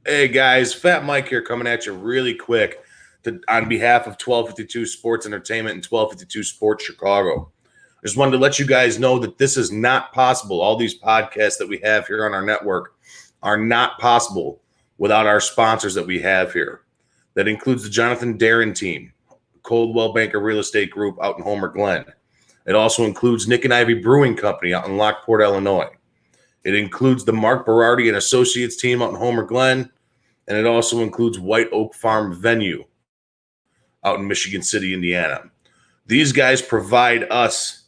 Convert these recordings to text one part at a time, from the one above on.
Hey guys, Fat Mike here coming at you really quick on behalf of 1252 Sports Entertainment and 1252 Sports Chicago. I just wanted to let you guys know that this is not possible. All these podcasts that we have here on our network are not possible without our sponsors that we have here. That includes the Jonathan Darren team, Coldwell Banker Real Estate Group out in Homer Glen. It also includes Nick and Ivy Brewing Company out in Lockport, Illinois. It includes the Mark Berardi and Associates team out in Homer Glen, and it also includes White Oak Farm Venue out in Michigan City, Indiana. These guys provide us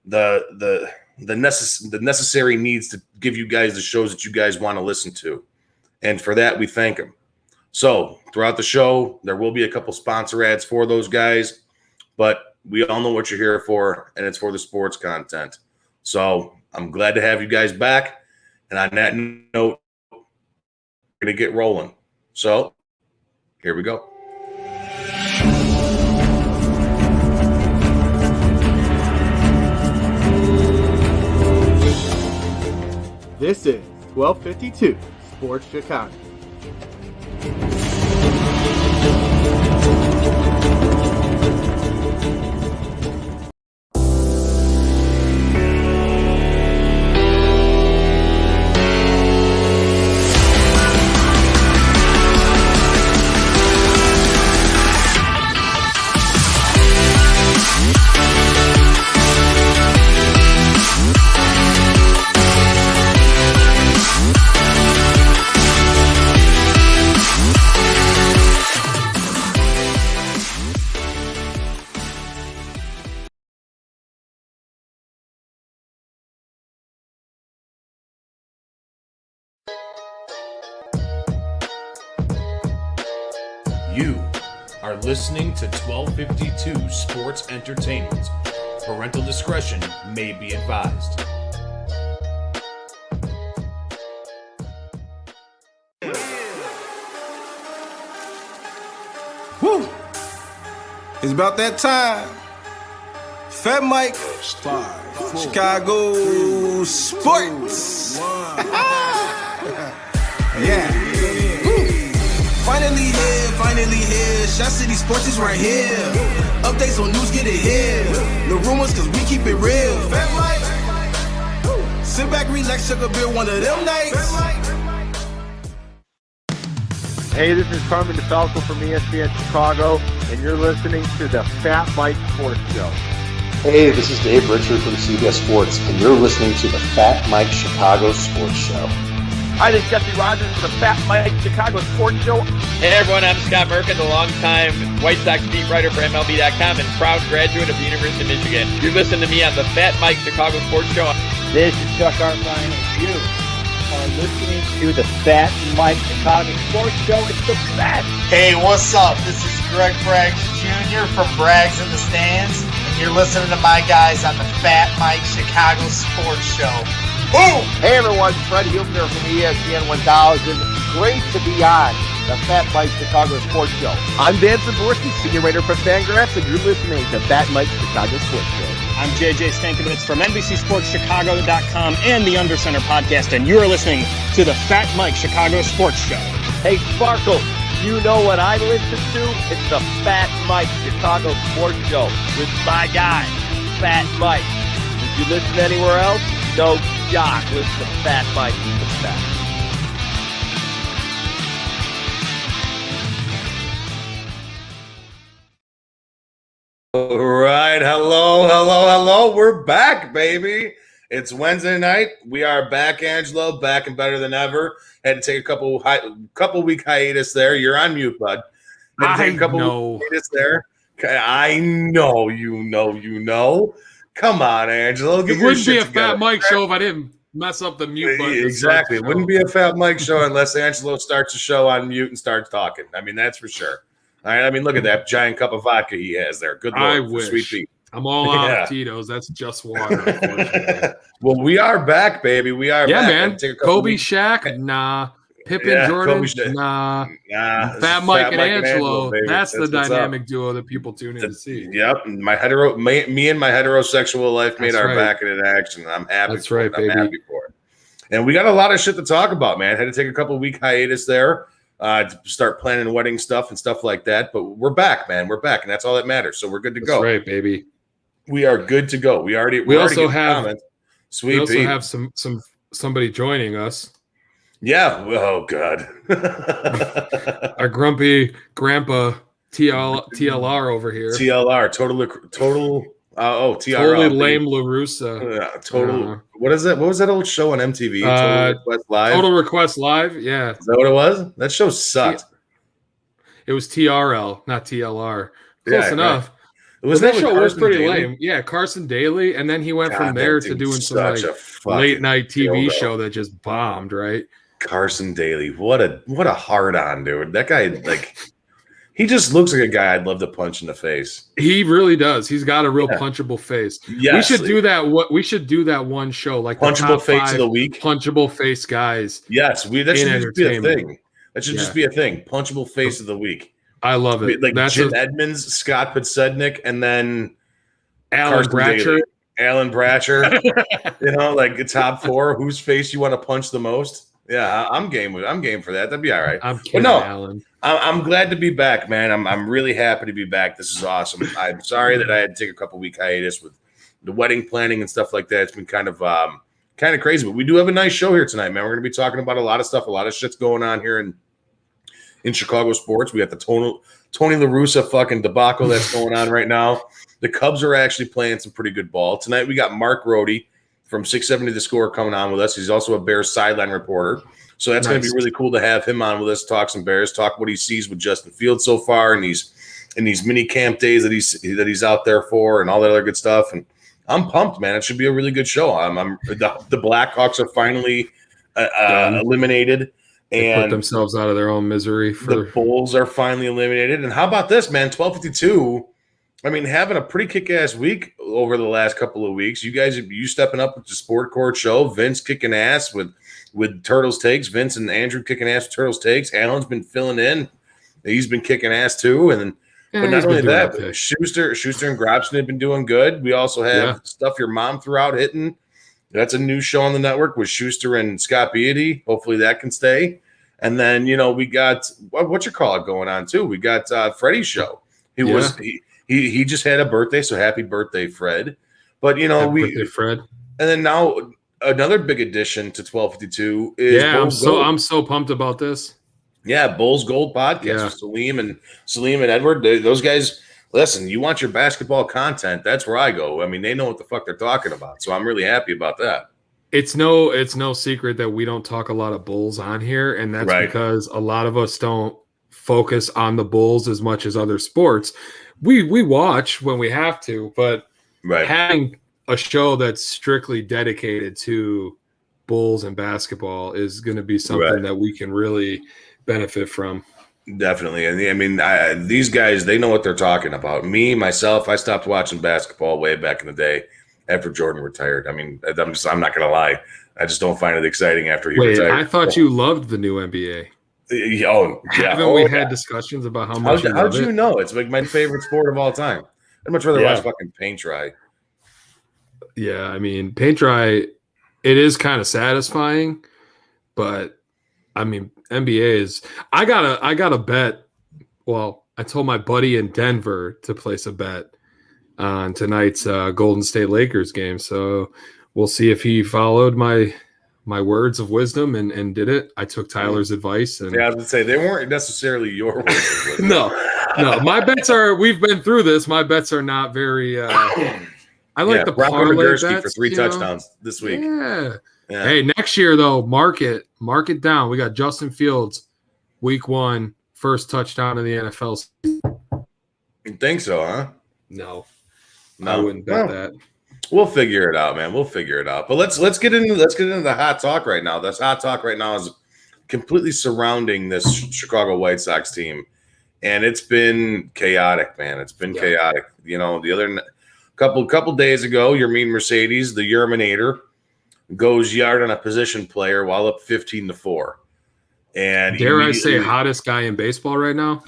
the necessary needs to give you guys the shows that you guys want to listen to, and for that we thank them. So throughout the show, there will be a couple sponsor ads for those guys, but we all know what you're here for, and it's for the sports content. So I'm glad to have you guys back. And on that note, we're going to get rolling. So here we go. This is 1252 Sports Chicago. You are listening to 1252 Sports Entertainment. Parental discretion may be advised. Woo! It's about that time. Fat Mike, Chicago Sports. Yeah. Finally here. Shot City Sports is right here. Updates on news, get it here. No rumors, cause we keep it real. Fat Mike. Sit back, relax, sugar beer one of them nights. Hey, this is Carmen DeFalco from ESPN Chicago, and you're listening to the Fat Mike Sports Show. Hey, this is Dave Richard from CBS Sports, and you're listening to the Fat Mike Chicago Sports Show. Hi, this is Jesse Rogers from the Fat Mike Chicago Sports Show. Hey everyone, I'm Scott Merkin, the longtime White Sox beat writer for MLB.com and proud graduate of the University of Michigan. You're listening to me on the Fat Mike Chicago Sports Show. This is Chuck Arfine, and you are listening to the Fat Mike Chicago Sports Show. It's the best. Hey, what's up? This is Greg Braggs Jr. from Braggs in the Stands, and you're listening to my guys on the Fat Mike Chicago Sports Show. Boom! Hey everyone, Fred Huebner from ESPN 1000. Great to be on the Fat Mike Chicago Sports Show. I'm Dan Zaborski, senior writer for Fangraphs, and you're listening to Fat Mike Chicago Sports Show. I'm JJ Stankovitz from NBCSportsChicago.com and the Undercenter podcast, and you're listening to the Fat Mike Chicago Sports Show. Hey Sparkle, you know what I listen to? It's the Fat Mike Chicago Sports Show with my guy, Fat Mike. If you listen anywhere else, no jock. Listen to Fat Mike. He's the best. All right. Hello. We're back, baby. It's Wednesday night. We are back, Angelo, back and better than ever. Had to take a couple week hiatus there. You're on mute, bud. Had to take a couple week hiatus there. I know you know. Come on, Angelo. It wouldn't be a Fat Mike show if I didn't mess up the mute button. Exactly. It wouldn't be a Fat Mike show unless Angelo starts the show on mute and starts talking. I mean, that's for sure. All right. I mean, look at that giant cup of vodka he has there. Good Lord. I wish. Sweet Pete. I'm all out of Tito's. That's just water. Well, we are back, baby. We are back. Yeah, man. Kobe, Shaq, nah. Pippen, Jordan, nah. Fat Mike and Angelo. That's the dynamic duo that people tune in to see. Yep. Me and my heterosexual life made our back in action. I'm happy. That's right, baby. I'm happy for it. And we got a lot of shit to talk about, man. Had to take a couple week hiatus there to start planning wedding stuff and stuff like that. But we're back, man. We're back, and that's all that matters. So we're good to go. That's right, baby. We are good to go. We also have somebody joining us. Yeah. Oh God. Our grumpy grandpa TLR over here. TLR. TRL. Totally lame La Russa. Total. What is that? What was that old show on MTV? Total Request Live. Total Request Live. Yeah. Is that what it was? That show sucked. It was TRL, not TLR. Close enough. Right. That show was pretty lame. Yeah, Carson Daly, and then he went from there to doing some like late night TV show that just bombed. Right. Carson Daly. What a hard on, dude. That guy, like, he just looks like a guy I'd love to punch in the face. He really does. He's got a real punchable face. Yes. We should do that. We should do that one show, like punchable face of the week. Punchable face guys. Yes, that should just be a thing. That should just be a thing. Punchable face of the week. I love it. Like Jim Edmonds, Scott Podsednik, and then Alan Bratcher. Alan Bratcher. Like the top 4. Whose face you want to punch the most? Yeah, I'm game for that. That'd be all right. I'm kidding, Alan. I'm glad to be back, man. I'm really happy to be back. This is awesome. I'm sorry that I had to take a couple week hiatus with the wedding planning and stuff like that. It's been kind of crazy, but we do have a nice show here tonight, man. We're going to be talking about a lot of stuff. A lot of shit's going on here in Chicago sports. We got the Tony La Russa fucking debacle that's going on right now. The Cubs are actually playing some pretty good ball tonight. We got Mark Grote from 670 The Score coming on with us. He's also a Bears sideline reporter. So that's going to be really cool to have him on with us, talk some Bears, talk what he sees with Justin Fields so far in these mini camp days that he's out there for and all that other good stuff. And I'm pumped, man. It should be a really good show. The Blackhawks are finally eliminated. They put themselves out of their own misery. The Bulls are finally eliminated. And how about this, man? 12:52. I mean, having a pretty kick-ass week over the last couple of weeks. You guys, stepping up with the Sport Court show. Vince kicking ass with Turtles Takes. Vince and Andrew kicking ass with Turtles Takes. Alan's been filling in. He's been kicking ass too. And but not only that, but Schuster and Grobson have been doing good. We also have Stuff Your Mom Threw Out hitting. That's a new show on the network with Schuster and Scott Beatty. Hopefully that can stay. And then, we got going on too. We got Freddie's show. He just had a birthday, so happy birthday, Fred. But birthday, Fred. And then now another big addition to 1252 is I'm so pumped about this. Yeah, Bulls Gold podcast with Salim and Edward. Those guys, listen, you want your basketball content, that's where I go. I mean, they know what the fuck they're talking about. So I'm really happy about that. It's no secret that we don't talk a lot of Bulls on here, and that's because a lot of us don't focus on the Bulls as much as other sports. We watch when we have to, but having a show that's strictly dedicated to Bulls and basketball is going to be something that we can really benefit from. Definitely. And I mean, these guys, they know what they're talking about. Me, myself, I stopped watching basketball way back in the day after Jordan retired. I mean, I'm not going to lie. I just don't find it exciting after he retired. I thought you loved the new NBA. Haven't we had discussions about how much? How'd you know? It's like my favorite sport of all time. I'd much rather watch fucking paint dry. Yeah, I mean, paint dry, it is kind of satisfying, but I mean, NBA is. I got a bet. Well, I told my buddy in Denver to place a bet on tonight's Golden State Lakers game. So we'll see if he followed my words of wisdom and did it. I took Tyler's advice. And I was going to say, they weren't necessarily your words of wisdom. No, my bets are, we've been through this. My bets are not very, I like the parlay bets for 3 touchdowns this week. Yeah. Hey, next year though, mark it down. We got Justin Fields, week 1, first touchdown in the NFL season. You think so, huh? No, I wouldn't bet that. We'll figure it out, man. We'll figure it out. But let's get into the hot talk right now. This hot talk right now is completely surrounding this Chicago White Sox team, and it's been chaotic, man. It's been chaotic. The other couple days ago, your mean Mercedes, the Yerminator, goes yard on a position player while up 15-4. And dare I say, hottest guy in baseball right now?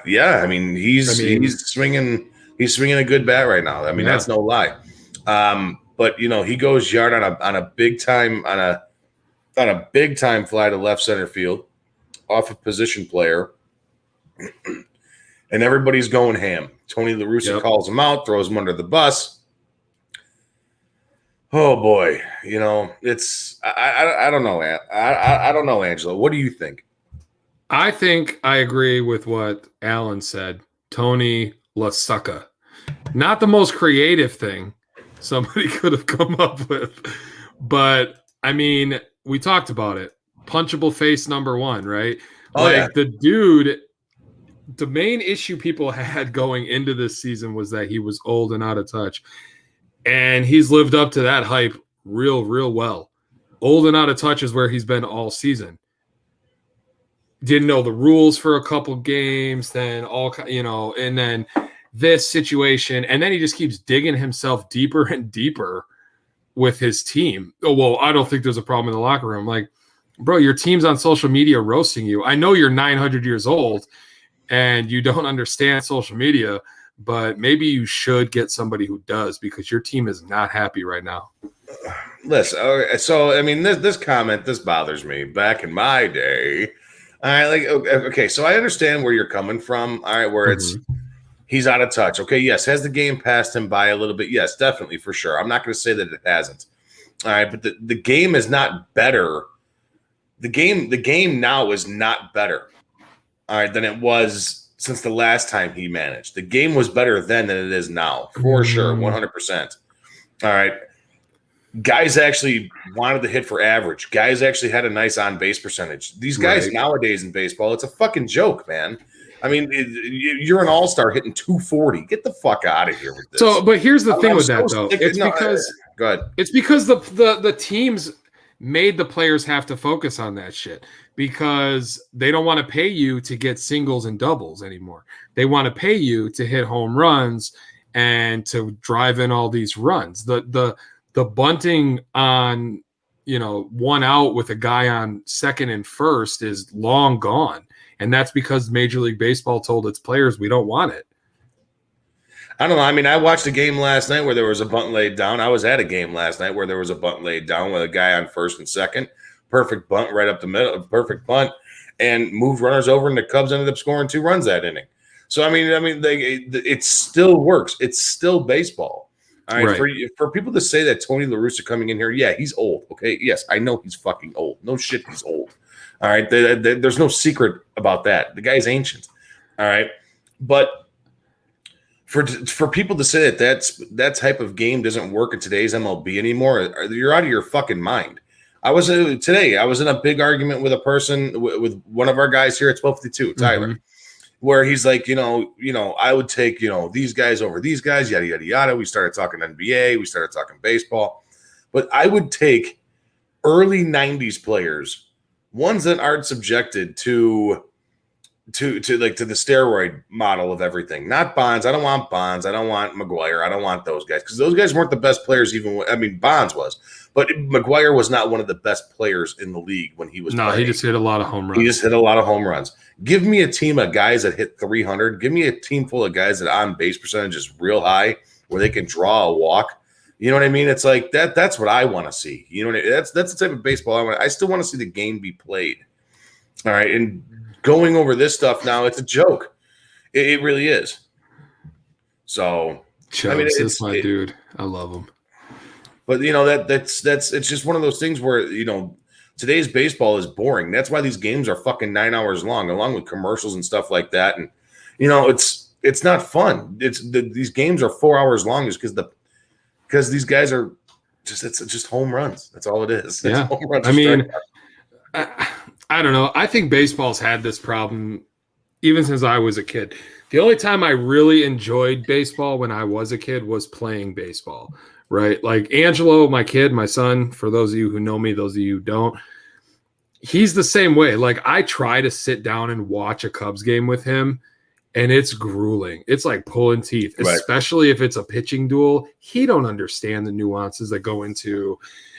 Yeah, I mean he's swinging a good bat right now. I mean that's no lie. But he goes yard on a big time on on a big time fly to left center field off a position player, and everybody's going ham. Tony La Russa calls him out, throws him under the bus. Oh boy, it's I don't know. I don't know, Angelo. What do you think? I think I agree with what Alan said. Tony La Russa. Not the most creative thing somebody could have come up with, but I mean, we talked about it. Punchable face number one, right? The dude, the main issue people had going into this season was that he was old and out of touch. And he's lived up to that hype real well. Old and out of touch is where he's been all season. Didn't know the rules for a couple games, then and then this situation. And then he just keeps digging himself deeper and deeper with his team. Oh, well, I don't think there's a problem in the locker room. Like, bro, your team's on social media roasting you. I know you're 900 years old and you don't understand social media, but maybe you should get somebody who does, because your team is not happy right now. Listen, so I mean, this comment, this bothers me. Back in my day, all right, okay, so I understand where you're coming from. All right, where it's he's out of touch. Okay, yes, has the game passed him by a little bit? Yes, definitely, for sure. I'm not going to say that it hasn't. All right, but the game is not better. The game now is not better, all right, than it was since the last time he managed. The game was better then than it is now, for sure, 100%. All right. Guys actually wanted to hit for average. Guys actually had a nice on-base percentage. These guys nowadays in baseball, it's a fucking joke, man. I mean, you're an all-star hitting 240. Get the fuck out of here with this. So, but here's the thing with that, though. Go ahead. It's because the teams made the players have to focus on that shit, because they don't want to pay you to get singles and doubles anymore. They want to pay you to hit home runs and to drive in all these runs. The bunting on, one out with a guy on second and first is long gone. And that's because Major League Baseball told its players, we don't want it. I don't know. I mean, I watched a game last night where there was a bunt laid down. I was at a game last night where there was a bunt laid down with a guy on first and second. Perfect bunt right up the middle, perfect bunt, and moved runners over, and the Cubs ended up scoring 2 runs that inning. So, I mean, it still works. It's still baseball. All right. For people to say that Tony La Russa coming in here, yeah, he's old. Okay. Yes, I know he's fucking old. No shit, he's old. All right. There's no secret about that. The guy's ancient. All right. But for people to say that type of game doesn't work in today's MLB anymore, you're out of your fucking mind. I was in a big argument with a person, with one of our guys here at 1252, Tyler, where he's like, I would take, these guys over these guys, yada, yada, yada. We started talking NBA. We started talking baseball. But I would take early 90s players, ones that aren't subjected to the steroid model of everything. Not Bonds. I don't want Bonds. I don't want McGuire. I don't want those guys, because those guys weren't the best players. Bonds was, but McGuire was not one of the best players in the league when he was playing. He just hit a lot of home runs. He just hit a lot of home runs. Give me a team of guys that hit 300. Give me a team full of guys that on base percentage is real high, where they can draw a walk. You know what I mean? It's like that. That's what I want to see. You know what I mean? That's the type of baseball I want. I still want to see the game be played. All right, and going over this stuff now, it's a joke. It really is. So, Chubbs, that's my dude. I love him. But that's it's just one of those things where today's baseball is boring. That's why these games are fucking 9 hours long, along with commercials and stuff like that. And it's not fun. These games are 4 hours long, is because these guys are it's just home runs. That's all it is. It's home runs. I mean, I don't know. I think baseball's had this problem even since I was a kid. The only time I really enjoyed baseball when I was a kid was playing baseball, right? Like Angelo, my kid, my son, for those of you who know me, those of you who don't, he's the same way. Like I try to sit down and watch a Cubs game with him, and it's grueling. It's like pulling teeth, especially if it's a pitching duel. He don't understand the nuances that go into,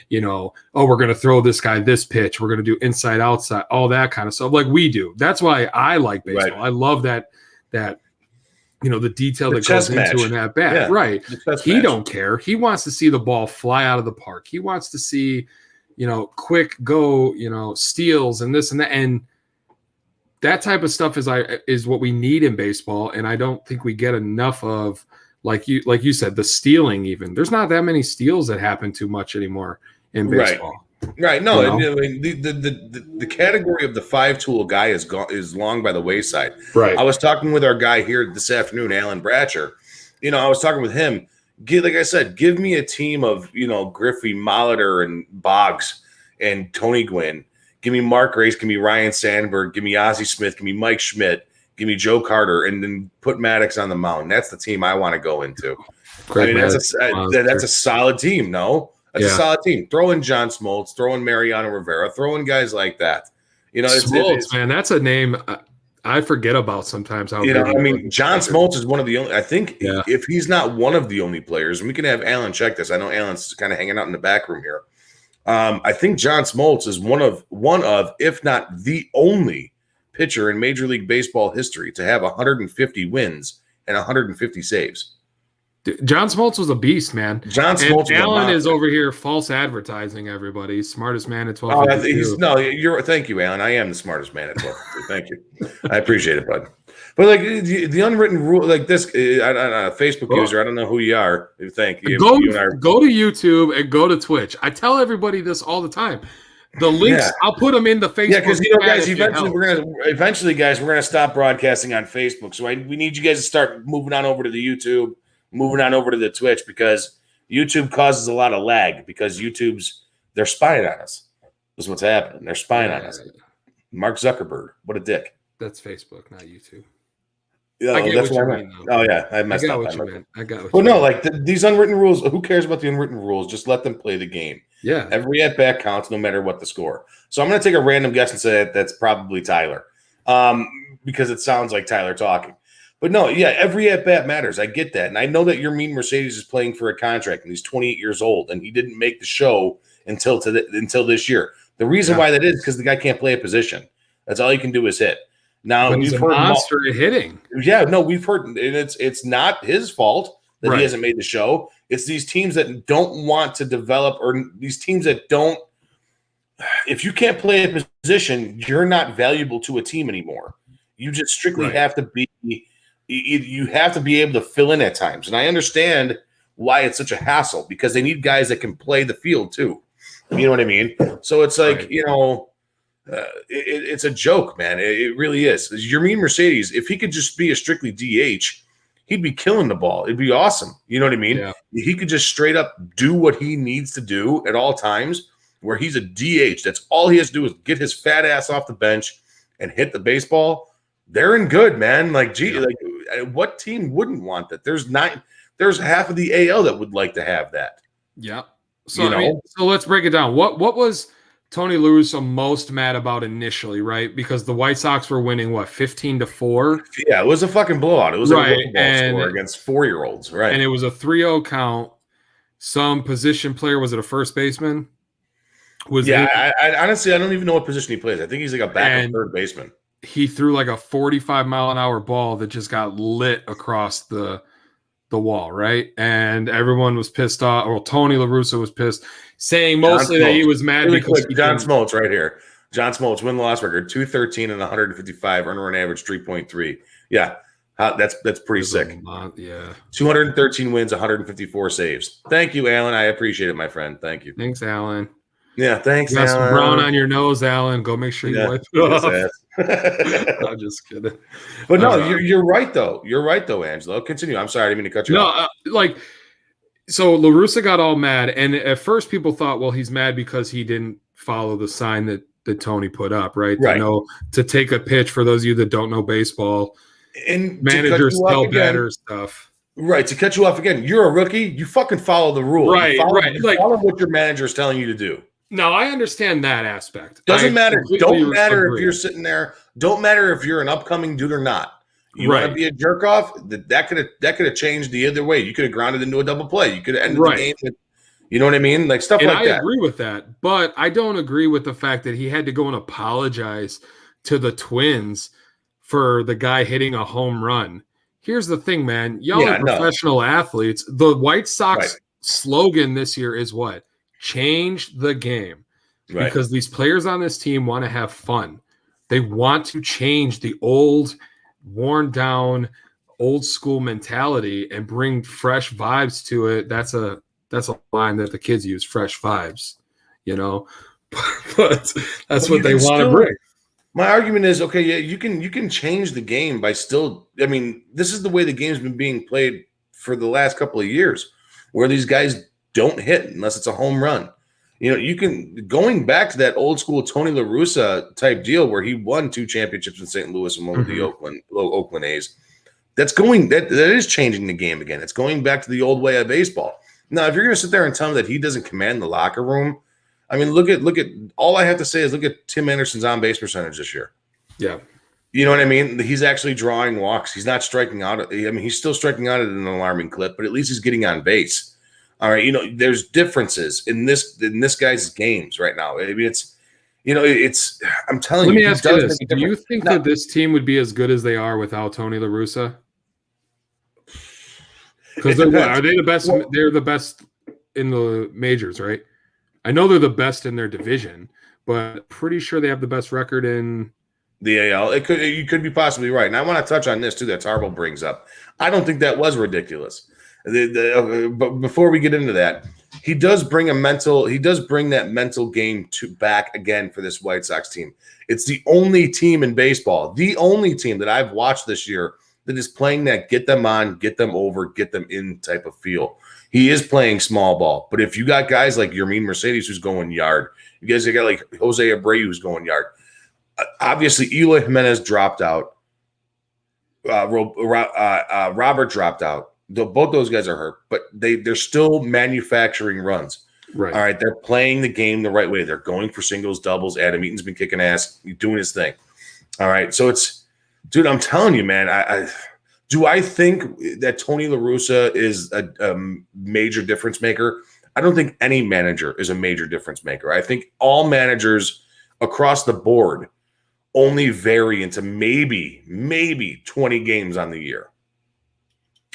we're going to throw this guy this pitch. We're going to do inside, outside, all that kind of stuff like we do. That's why I like baseball. Right. I love that the detail that goes into an at bat. Yeah, right. He don't care. He wants to see the ball fly out of the park. He wants to see, quick go, steals and this and that. And that type of stuff is what we need in baseball. And I don't think we get enough of, like you said, the stealing even. There's not that many steals that happen too much anymore in baseball. Right. No, I mean, the category of the 5-tool guy is long by the wayside. Right. I was talking with our guy here this afternoon, Alan Bratcher. I was talking with him. Like I said, give me a team of, Griffey, Molitor, and Boggs and Tony Gwynn. Give me Mark Grace. Give me Ryan Sandberg. Give me Ozzie Smith. Give me Mike Schmidt. Give me Joe Carter. And then put Maddox on the mound. That's the team I want to go into. That's a solid team, no? That's a solid team. Throw in John Smoltz. Throw in Mariano Rivera. Throw in guys like that. Smoltz, man, that's a name I forget about sometimes. John Smoltz is one of the only. I think if he's not one of the only players, and we can have Alan check this. I know Alan's kind of hanging out in the back room here. I think John Smoltz is one of, if not the only pitcher in Major League Baseball history to have 150 wins and 150 saves. John Smoltz was a beast, man. John Smoltz. Alan is over here false advertising everybody. Smartest man at 12. Thank you, Alan. I am the smartest man at 12. Thank you. I appreciate it, bud. But like the unwritten rule, like this, I don't know, Facebook user. I don't know who you are. Thank you. Go to YouTube and go to Twitch. I tell everybody this all the time. The links, I'll put them in the Facebook. Yeah, because guys, eventually, guys, we're gonna stop broadcasting on Facebook. So we need you guys to start moving on over to the YouTube. Moving on over to the Twitch, because YouTube causes a lot of lag, because they're spying on us. This is what's happening. They're spying on us. Mark Zuckerberg, what a dick. That's Facebook, not YouTube. I get what you mean. Oh yeah, I messed up. I got what you mean. Like these unwritten rules. Who cares about the unwritten rules? Just let them play the game. Yeah. Every at bat counts, no matter what the score. So I'm going to take a random guess and say that's probably Tyler, because it sounds like Tyler talking. But no, every at-bat matters. I get that. And I know that your mean Mercedes is playing for a contract, and he's 28 years old, and he didn't make the show until this year. The reason why that is because the guy can't play a position. That's all he can do is hit. Now, he's a monster at hitting. Yeah, no, we've heard, and it's not his fault that he hasn't made the show. It's these teams that don't want to develop, or these teams that don't – if you can't play a position, you're not valuable to a team anymore. You just strictly have to be – you have to be able to fill in at times. And I understand why it's such a hassle, because they need guys that can play the field too. You know what I mean? So it's like, it's a joke, man. It really is. Your mean Mercedes, if he could just be a strictly DH, he'd be killing the ball. It'd be awesome. You know what I mean? Yeah. He could just straight up do what he needs to do at all times, where he's a DH. That's all he has to do is get his fat ass off the bench and hit the baseball. They're in good, man. What team wouldn't want that? There's half of the AL that would like to have that. Yeah. So so let's break it down. What was Tony La Russa most mad about initially, right? Because the White Sox were winning 15-4. Yeah, it was a fucking blowout. It was a football score against 4-year-olds, right? And it was a 3-0 count. Some position player, was it a first baseman? I honestly don't even know what position he plays. I think he's like a backup third baseman. He threw like a 45-mile-an-hour ball that just got lit across the wall, right? And everyone was pissed off. Well, Tony La Russa was pissed, saying mostly that he was mad because John Smoltz right here. John Smoltz, win-loss record, 213 and 155, earned run average 3.3. Yeah, that's pretty sick. 213 wins, 154 saves. Thank you, Alan. I appreciate it, my friend. Thank you. Thanks, Alan. Yeah, thanks, you got Alan. some brown on your nose, Alan. Go make sure you wipe it off. I'm just kidding. But no, you're right, though. You're right, though, Angelo. Continue. I'm sorry. I didn't mean to cut you off. So La Russa got all mad. And at first people thought, well, he's mad because he didn't follow the sign that Tony put up, right? To take a pitch, for those of you that don't know baseball, and managers tell batters stuff. Right. To cut you off again, you're a rookie. You fucking follow the rules. Right. Follow what your manager is telling you to do. No, I understand that aspect. Doesn't matter. Don't matter if you're sitting there. Don't matter if you're an upcoming dude or not. You want to be a jerk off? That could have changed the other way. You could have grounded into a double play. You could have ended the game with, you know what I mean? Like stuff like that. I agree with that, but I don't agree with the fact that he had to go and apologize to the Twins for the guy hitting a home run. Here's the thing, man. Y'all are professional athletes. The White Sox slogan this year is what? Change the game. Right. because these players on this team want to have fun. They want to change the old, worn down, old school mentality and bring fresh vibes to it. That's a line that the kids use, fresh vibes, but that's what they want to bring. My argument is, okay, yeah, you can change the game by still, I mean, this is the way the game's been being played for the last couple of years, where these guys don't hit unless it's a home run. You can, going back to that old school Tony La Russa type deal where he won 2 championships in St. Louis and one with the Oakland A's. That is changing the game again. It's going back to the old way of baseball. Now, if you're going to sit there and tell me that he doesn't command the locker room, I mean, look at all I have to say is look at Tim Anderson's on-base percentage this year. Yeah. You know what I mean? He's actually drawing walks. He's not striking out. I mean, he's still striking out at an alarming clip, but at least he's getting on base. All right. There's differences in this guy's games right now. I mean, I'm telling you. Let me ask you this. Do you think that this team would be as good as they are without Tony La Russa? Because are they the best? Well, they're the best in the majors, right? I know they're the best in their division, but pretty sure they have the best record in the AL. You could be possibly right. And I want to touch on this too that Tarble brings up. I don't think that was ridiculous. But before we get into that, he does bring that mental game back again for this White Sox team. It's the only team in baseball, the only team that I've watched this year that is playing that get them on, get them over, get them in type of feel. He is playing small ball, but if you got guys like Yermin Mercedes who's going yard, you guys got like Jose Abreu who's going yard. Obviously, Eloy Jimenez dropped out. Robert dropped out. Both those guys are hurt, but they're still manufacturing runs. Right. All right, they're playing the game the right way. They're going for singles, doubles. Adam Eaton's been kicking ass, doing his thing. All right, so dude, I'm telling you, man. I think that Tony La Russa is a major difference maker? I don't think any manager is a major difference maker. I think all managers across the board only vary into maybe 20 games on the year.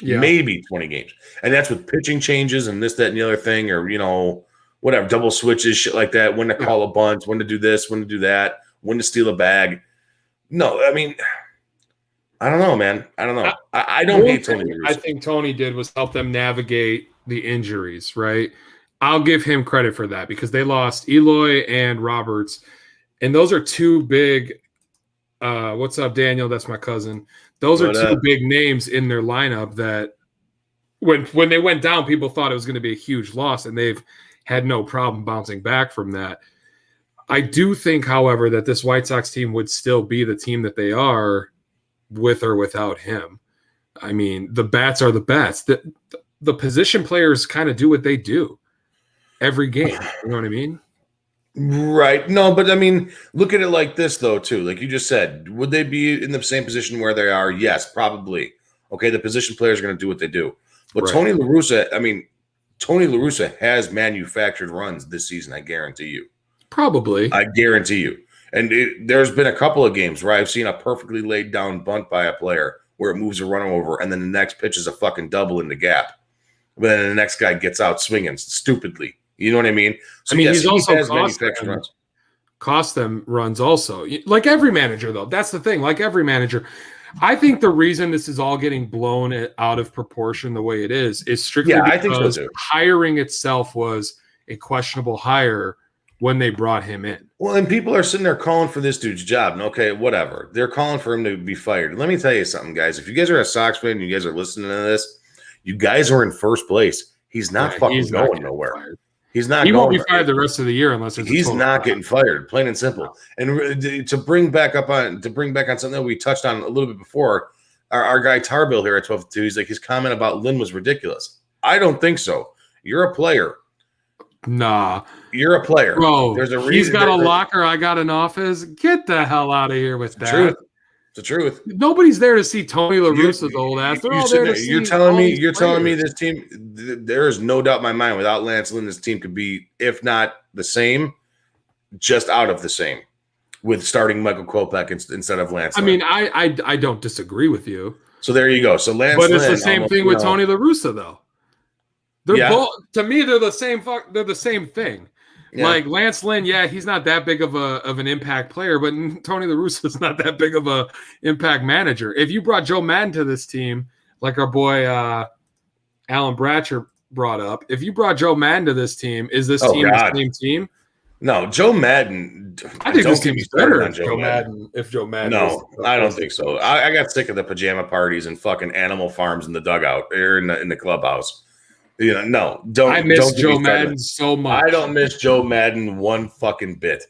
Yeah. Maybe 20 games. And that's with pitching changes and this, that, and the other thing, or, whatever, double switches, shit like that, when to call a bunt, when to do this, when to do that, when to steal a bag. No, I mean, I don't know, man. I don't know. I don't hate Tony La Russa. I think Tony did was help them navigate the injuries, right? I'll give him credit for that because they lost Eloy and Roberts. And those are two big what's up, Daniel? That's my cousin. Those are two big names in their lineup that when they went down, people thought it was going to be a huge loss, and they've had no problem bouncing back from that. I do think, however, that this White Sox team would still be the team that they are with or without him. I mean, the bats are the bats. The position players kind of do what they do every game. You know what I mean? Right. No, but I mean, look at it like this, though, too. Like you just said, would they be in the same position where they are? Yes, probably. Okay, the position players are going to do what they do. But right. Tony La Russa has manufactured runs this season, I guarantee you. Probably. I guarantee you. And there's been a couple of games where I've seen a perfectly laid down bunt by a player where it moves a runner over, and then the next pitch is a fucking double in the gap. But then the next guy gets out swinging stupidly. You know what I mean? So, I mean, he's also cost them runs also. Like every manager, though. That's the thing. Like every manager. I think the reason this is all getting blown out of proportion the way it is strictly because I think so too. Hiring itself was a questionable hire when they brought him in. Well, and people are sitting there calling for this dude's job. And okay, whatever. They're calling for him to be fired. Let me tell you something, guys. If you guys are a Sox fan and you guys are listening to this, you guys are in first place. He's not going nowhere. Fired. He's not. He won't be fired the rest of the year unless he's not getting fired. Plain and simple. And to bring back on something that we touched on a little bit before, our guy Tarbill here at 12-2, he's like his comment about Lynn was ridiculous. I don't think so. You're a player. Nah, you're a player, bro. There's a reason. He's got a locker. I got an office. Get the hell out of here with that. Truth. The truth. Nobody's there to see Tony La Russa's old ass. They're all there to see. You're telling me this team. There is no doubt in my mind. Without Lance Lynn, this team could be, if not the same, just out of the same, with starting Michael Kopech instead of Lance. I mean, I don't disagree with you. So there you go. So Lance, but it's the same thing with Tony La Russa, though. They're both, to me, they're the same. They're the same thing. Yeah. Like Lance Lynn, yeah, he's not that big of an impact player, but Tony La Russa is not that big of a impact manager. If you brought Joe Madden to this team, like our boy Alan Bratcher brought up, if you brought Joe Madden to this team, is this team the same team? No, Joe Madden. I think this team is better on Joe Madden. If Joe Madden, no, I don't think so. I got sick of the pajama parties and fucking animal farms in the dugout or in the clubhouse. You know, no, don't. I miss don't Joe Madden so much. I don't miss Joe Madden one fucking bit.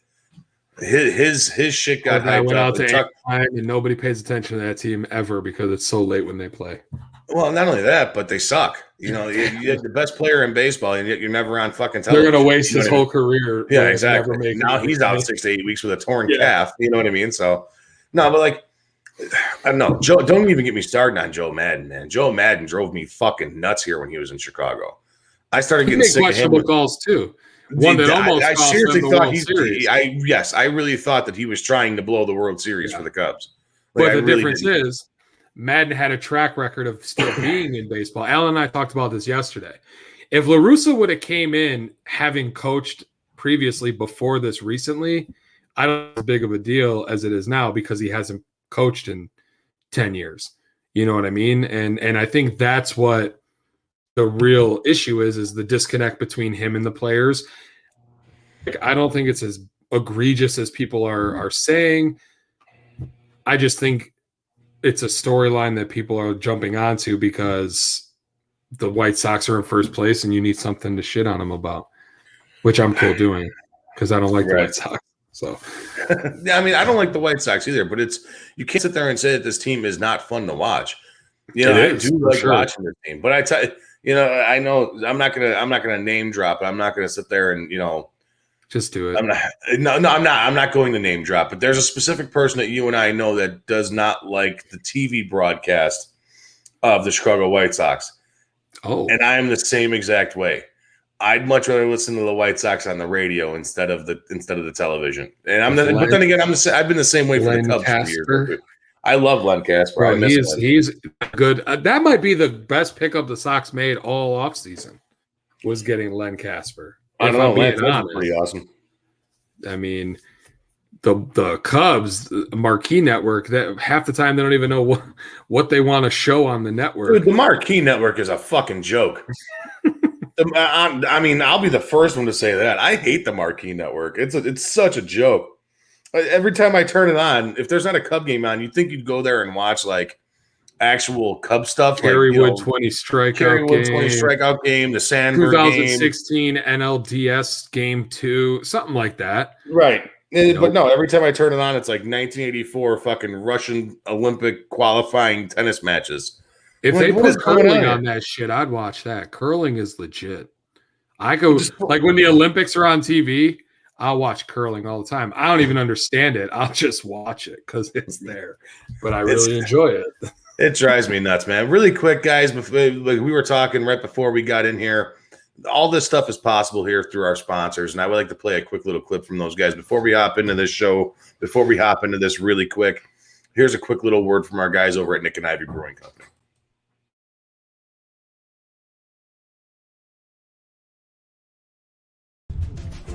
His shit got hyped went up out to and nobody pays attention to that team ever because it's so late when they play. Well, not only that, but they suck. You know, you're the best player in baseball, and yet you're never on fucking television. They're going to waste his whole career. Yeah, exactly. Now he's out 6 to 8 weeks with a torn calf. You know what I mean? So, no, but like, I don't know. Joe, don't even get me started on Joe Madden, man. Joe Madden drove me fucking nuts here when he was in Chicago. I started getting sick of him. Calls too. One that almost I seriously thought I really thought that he was trying to blow the World Series for the Cubs. Like, but the difference is Madden had a track record of still being in baseball. Alan and I talked about this yesterday. If La Russa would have came in having coached previously before this recently, I don't know as big of a deal as it is now because he hasn't coached in 10 years. You know what I mean? And I think that's what the real issue is the disconnect between him and the players. Like, I don't think it's as egregious as people are saying. I just think it's a storyline that people are jumping onto because the White Sox are in first place and you need something to shit on them about, which I'm cool doing because I don't like the White Sox. So, I mean, I don't like the White Sox either, but you can't sit there and say that this team is not fun to watch. You know, I do like watching this team, but I tell you, I know I'm not gonna name drop. I'm not gonna sit there and just do it. I'm not going to name drop, but there's a specific person that you and I know that does not like the TV broadcast of the Chicago White Sox. Oh, and I am the same exact way. I'd much rather listen to the White Sox on the radio instead of the television. And but then again, I've been the same way for the Cubs for years. I love Len Casper. He's good. That might be the best pickup the Sox made all offseason was getting Len Casper. I don't know. Len pretty awesome. I mean, the Cubs, the Marquee Network, that half the time they don't even know what they want to show on the network. Dude, the Marquee Network is a fucking joke. I mean, I'll be the first one to say that. I hate the Marquee Network. It's such a joke. Every time I turn it on, if there's not a Cub game on, you'd think you'd go there and watch like actual Cub stuff. Kerry Wood 20 strikeout game, the Sandberg 2016 NLDS game 2, something like that. Right. But no, every time I turn it on, it's like 1984 fucking Russian Olympic qualifying tennis matches. If they put curling on that shit, I'd watch that. Curling is legit. I go like when the Olympics are on TV, I'll watch curling all the time. I don't even understand it. I'll just watch it because it's there. But I really enjoy it. It drives me nuts, man. Really quick, guys, we were talking right before we got in here. All this stuff is possible here through our sponsors, and I would like to play a quick little clip from those guys before we hop into this show, before we hop into this really quick. Here's a quick little word from our guys over at Nick and Ivy Brewing Company.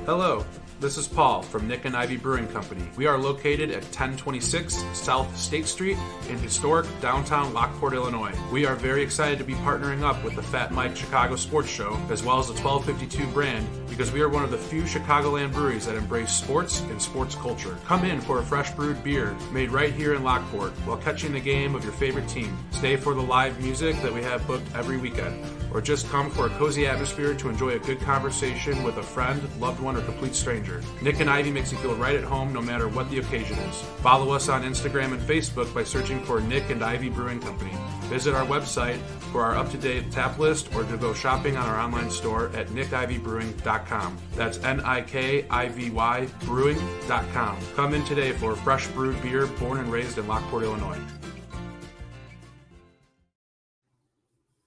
Hello, this is Paul from Nick and Ivy Brewing Company. We are located at 1026 South State Street in historic downtown Lockport, Illinois. We are very excited to be partnering up with the Fat Mike Chicago Sports Show as well as the 1252 brand because we are one of the few Chicagoland breweries that embrace sports and sports culture. Come in for a fresh brewed beer made right here in Lockport while catching the game of your favorite team. Stay for the live music that we have booked every weekend. Or just come for a cozy atmosphere to enjoy a good conversation with a friend, loved one, or complete stranger. Nick and Ivy makes you feel right at home no matter what the occasion is. Follow us on Instagram and Facebook by searching for Nick and Ivy Brewing Company. Visit our website for our up-to-date tap list or to go shopping on our online store at nickivybrewing.com. That's NIKIVY brewing.com. Come in today for a fresh brewed beer born and raised in Lockport, Illinois.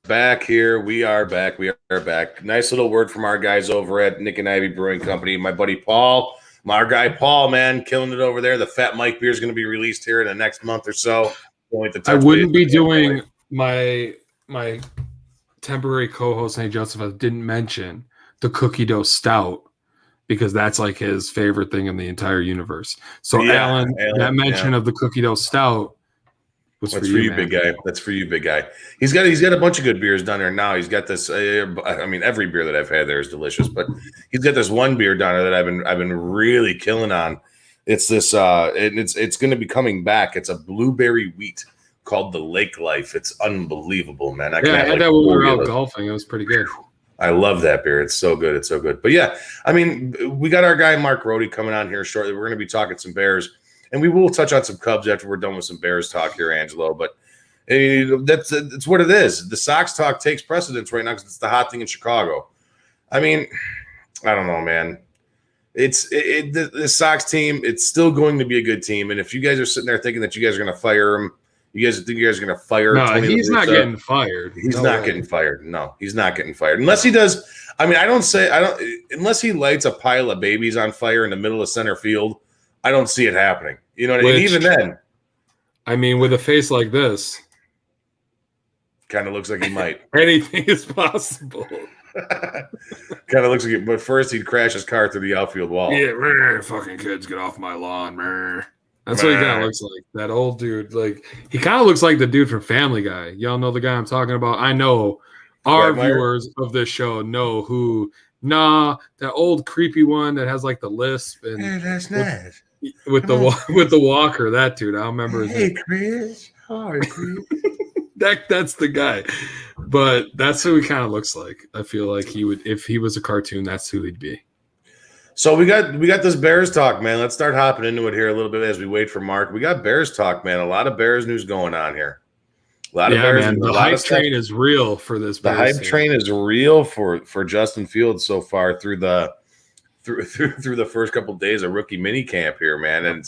Back here. We are back. Nice little word from our guys over at Nick and Ivy Brewing Company. My buddy Paul, our guy Paul, man, killing it over there. The Fat Mike beer is going to be released here in the next month or so. I wouldn't be doing my temporary co-host, St. Joseph, didn't mention the cookie dough stout because that's like his favorite thing in the entire universe. So Yeah, Alan, that mention yeah. of the cookie dough stout was That's for you, big guy. That's for you, big guy. He's got a bunch of good beers down there now. He's got this. I mean, every beer that I've had there is delicious, but he's got this one beer down there that I've been really killing on. It's this. It's going to be coming back. It's a blueberry wheat called the Lake Life. It's unbelievable, man. I had that when we were out golfing. It was pretty good. I love that beer. It's so good. It's so good. But yeah, I mean, we got our guy Mark Grote coming on here shortly. We're going to be talking some Bears. And we will touch on some Cubs after we're done with some Bears talk here, Angelo. But that's what it is. The Sox talk takes precedence right now because it's the hot thing in Chicago. I mean, I don't know, man. The Sox team, it's still going to be a good team. And if you guys are sitting there thinking that you guys are going to fire him, you guys think you guys are going to fire Tony he's La Russa, not getting fired. He's not getting fired. No, he's not getting fired. Unless he does. I mean, unless he lights a pile of babies on fire in the middle of center field, I don't see it happening. You know what I mean? Even then. I mean, with a face like this. Kind of looks like he might. Anything is possible. Kind of looks like it. But first, he'd crash his car through the outfield wall. Yeah, fucking kids, get off my lawn. That's what he kind of looks like. That old dude. Like, he kind of looks like the dude from Family Guy. Y'all know the guy I'm talking about? I know our viewers of this show know who. Nah, that old creepy one that has like the lisp and hey, that's nice. With the walker, that dude. I remember his name. Chris. Hi, Chris. That's the guy. But that's who he kind of looks like. I feel like he would, if he was a cartoon, that's who he'd be. So we got this Bears talk, man. Let's start hopping into it here a little bit as we wait for Mark. We got Bears talk, man. A lot of Bears news going on here. A lot of Bears. Man. The hype train is real for this. The hype train is real for Justin Fields so far through the first couple of days of rookie mini camp here, man. And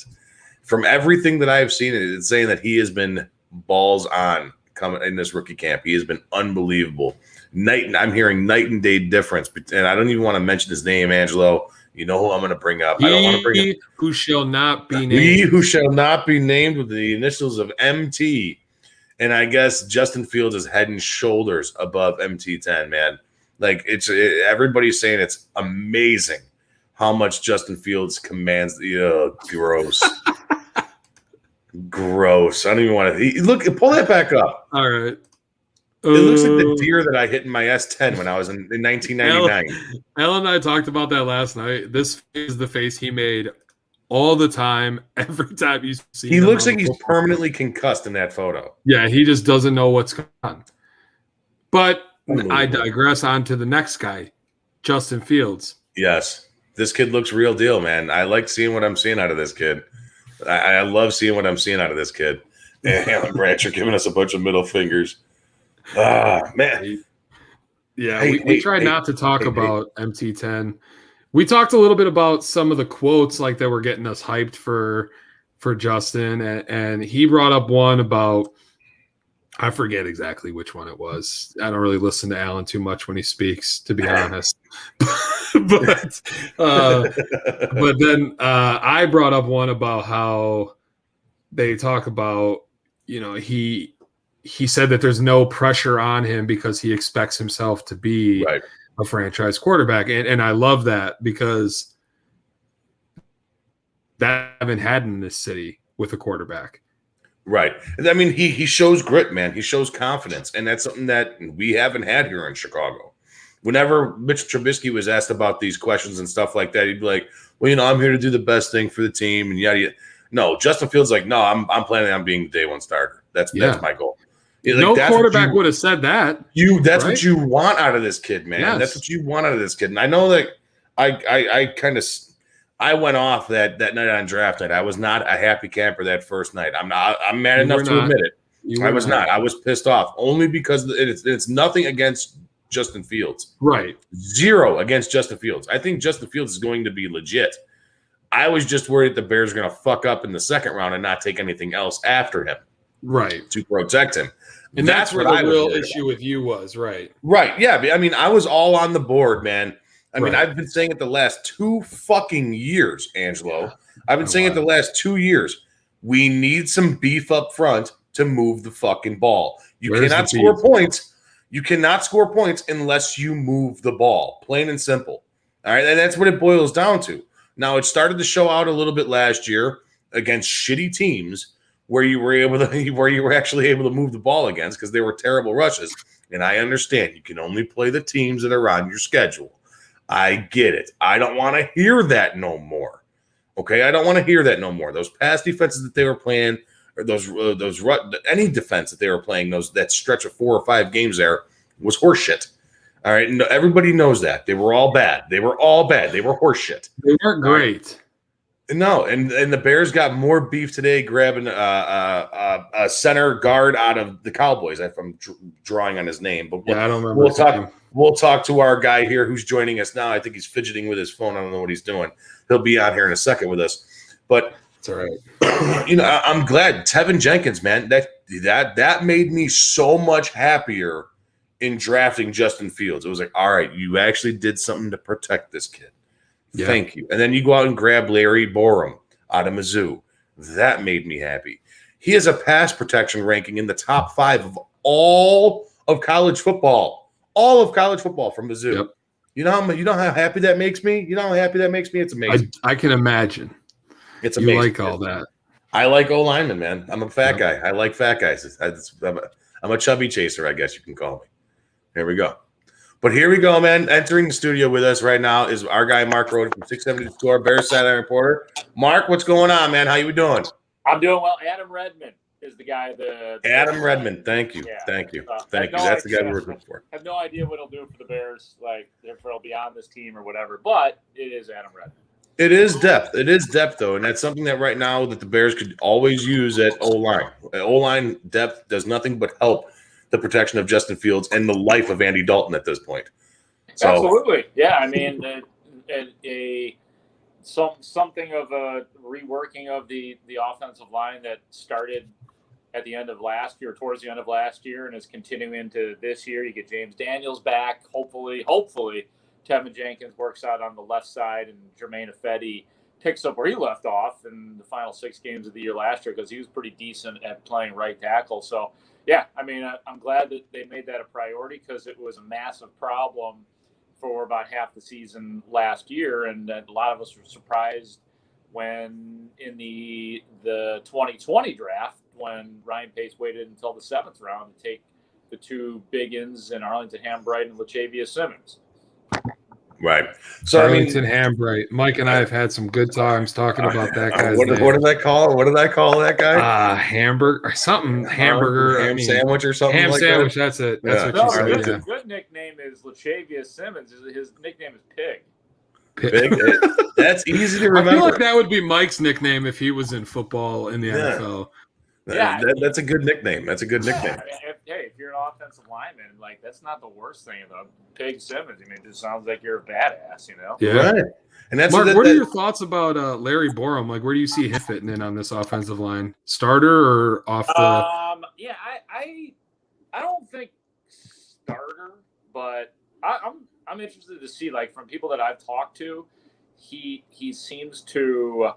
from everything that I've seen, it's saying that he has been balls on coming in this rookie camp. He has been unbelievable. I'm hearing night and day difference. And I don't even want to mention his name, Angelo. You know who I'm going to bring up. I don't want to bring up. Who shall not be named. He who shall not be named with the initials of MT. And I guess Justin Fields is head and shoulders above MT10, man. Like, everybody's saying it's amazing how much Justin Fields commands. Gross. Gross. I don't even want to look. Pull that back up. All right. It looks like the deer that I hit in my S10 when I was in 1999. Ellen and I talked about that last night. This is the face he made all the time. Every time you see him. He looks like he's permanently concussed in that photo. Yeah, he just doesn't know what's going on. But I digress on to the next guy, Justin Fields. Yes. This kid looks real deal, man. I like seeing what I'm seeing out of this kid. I love seeing what I'm seeing out of this kid. And Alan Branch are giving us a bunch of middle fingers. Man. Yeah, we tried not to talk about MT10. We talked a little bit about some of the quotes like that were getting us hyped for Justin, and he brought up one about, I forget exactly which one it was. I don't really listen to Alan too much when he speaks, to be honest. but then I brought up one about how they talk about, he said that there's no pressure on him because he expects himself to be a franchise quarterback. And I love that because that I haven't had in this city with a quarterback. Right. I mean, he shows grit, man. He shows confidence. And that's something that we haven't had here in Chicago. Whenever Mitch Trubisky was asked about these questions and stuff like that, he'd be like, well, I'm here to do the best thing for the team. And yada, yada. No, Justin Fields like, no, I'm planning on being the day one starter. That's my goal. No quarterback would have said that. That's what you want out of this kid, man. Yes. That's what you want out of this kid. And I know that I went off that night on draft night. I was not a happy camper that first night. I'm mad enough to admit it. I was not. I was pissed off only because it's nothing against Justin Fields. Right. Zero against Justin Fields. I think Justin Fields is going to be legit. I was just worried that the Bears are going to fuck up in the second round and not take anything else after him. Right. To protect him. And that's where the real issue with you was, right? Right. Yeah. I mean, I was all on the board, man. I mean, I've been saying it the last 2 fucking years, Angelo. I've been saying it the last 2 years. We need some beef up front to move the fucking ball. You cannot score points. You cannot score points unless you move the ball. Plain and simple. All right, and that's what it boils down to. Now, it started to show out a little bit last year against shitty teams where you were actually able to move the ball against because they were terrible rushes. And I understand you can only play the teams that are on your schedule. I get it. I don't want to hear that no more. Okay, I don't want to hear that no more. Those pass defenses that they were playing, or any defense that they were playing, that stretch of 4 or 5 games there was horseshit. All right, and everybody knows that they were all bad. They were horseshit. They weren't great. No, and the Bears got more beef today grabbing a center guard out of the Cowboys. If I'm drawing on his name, but I don't remember. We'll talk to our guy here who's joining us now. I think he's fidgeting with his phone. I don't know what he's doing. He'll be on here in a second with us. But it's all right. I'm glad Tevin Jenkins, man. That made me so much happier in drafting Justin Fields. It was like, all right, you actually did something to protect this kid. Yeah. Thank you. And then you go out and grab Larry Borum out of Mizzou. That made me happy. He has a pass protection ranking in the top 5 of all of college football. All of college football from Mizzou. Yep. You know how happy that makes me? You know how happy that makes me? It's amazing. I can imagine. It's amazing. You like all that. I like O-linemen, man. I'm a fat guy. I like fat guys. I'm a chubby chaser, I guess you can call me. Here we go. But here we go, man. Entering the studio with us right now is our guy, Mark Grote from 670 The Score, Bears Sideline Reporter. Mark, what's going on, man? How you doing? I'm doing well. Adam Redmond is the guy. Adam Redmond. Thank you. Yeah. Thank you. Thank you. That's the guy we're looking for. I have no idea what he'll do for the Bears, like if he'll be on this team or whatever, but it is Adam Redmond. It is depth. It is depth, though, and that's something that right now that the Bears could always use at O-line. O-line depth does nothing but help the protection of Justin Fields and the life of Andy Dalton at this point. So, absolutely. Yeah, I mean, something of a reworking of the offensive line that started at the end of last year, towards the end of last year, and is continuing into this year. You get James Daniels back. Hopefully, Tevin Jenkins works out on the left side, and Jermaine Ifedi picks up where he left off in the final 6 games of the year last year because he was pretty decent at playing right tackle. So, yeah, I mean, I'm glad that they made that a priority because it was a massive problem for about half the season last year, and a lot of us were surprised when in the 2020 draft when Ryan Pace waited until the 7th round to take the 2 big ends in Arlington Hambright and Latavius Simmons. Right. So Arlington Hambright. Mike and I have had some good times talking about that guy. What did I call? What did I call that guy? Hamburger or something. Hamburger. Sandwich or something. Ham like sandwich. That? That's it. That's what you said. A good nickname is Latavius Simmons. His nickname is Pig. Pig. That's easy to remember. I feel like that would be Mike's nickname if he was in football in the NFL. That's a good nickname. That's a good nickname. If you're an offensive lineman, like that's not the worst thing about Pig Simmons. I mean, it just sounds like you're a badass, you know? Yeah. Right. And that's Mark, what are your thoughts about Larry Borum? Like, where do you see him fitting in on this offensive line? Starter or off the? Yeah, I don't think starter, but I'm interested to see, like, from people that I've talked to, he seems to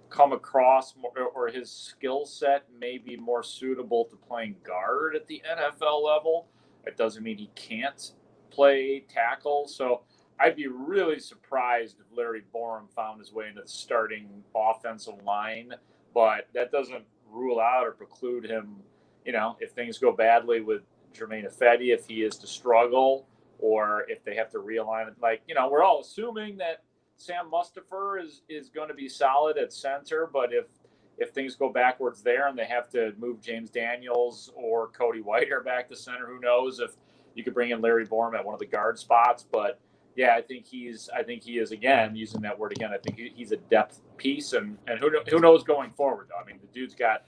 come across more, or his skill set may be more suitable to playing guard at the NFL level. It doesn't mean he can't play tackle. So I'd be really surprised if Larry Borum found his way into the starting offensive line, but that doesn't rule out or preclude him, you know, if things go badly with Jermaine Ifedi, if he is to struggle, or if they have to realign it. Like, you know, we're all assuming that Sam Mustipher is going to be solid at center, but if things go backwards there and they have to move James Daniels or Cody Whitehair back to center, who knows if you could bring in Larry Borum at one of the guard spots. But yeah, I think he is, again, using that word again, I think he's a depth piece, and who knows going forward, though. I mean, the dude's got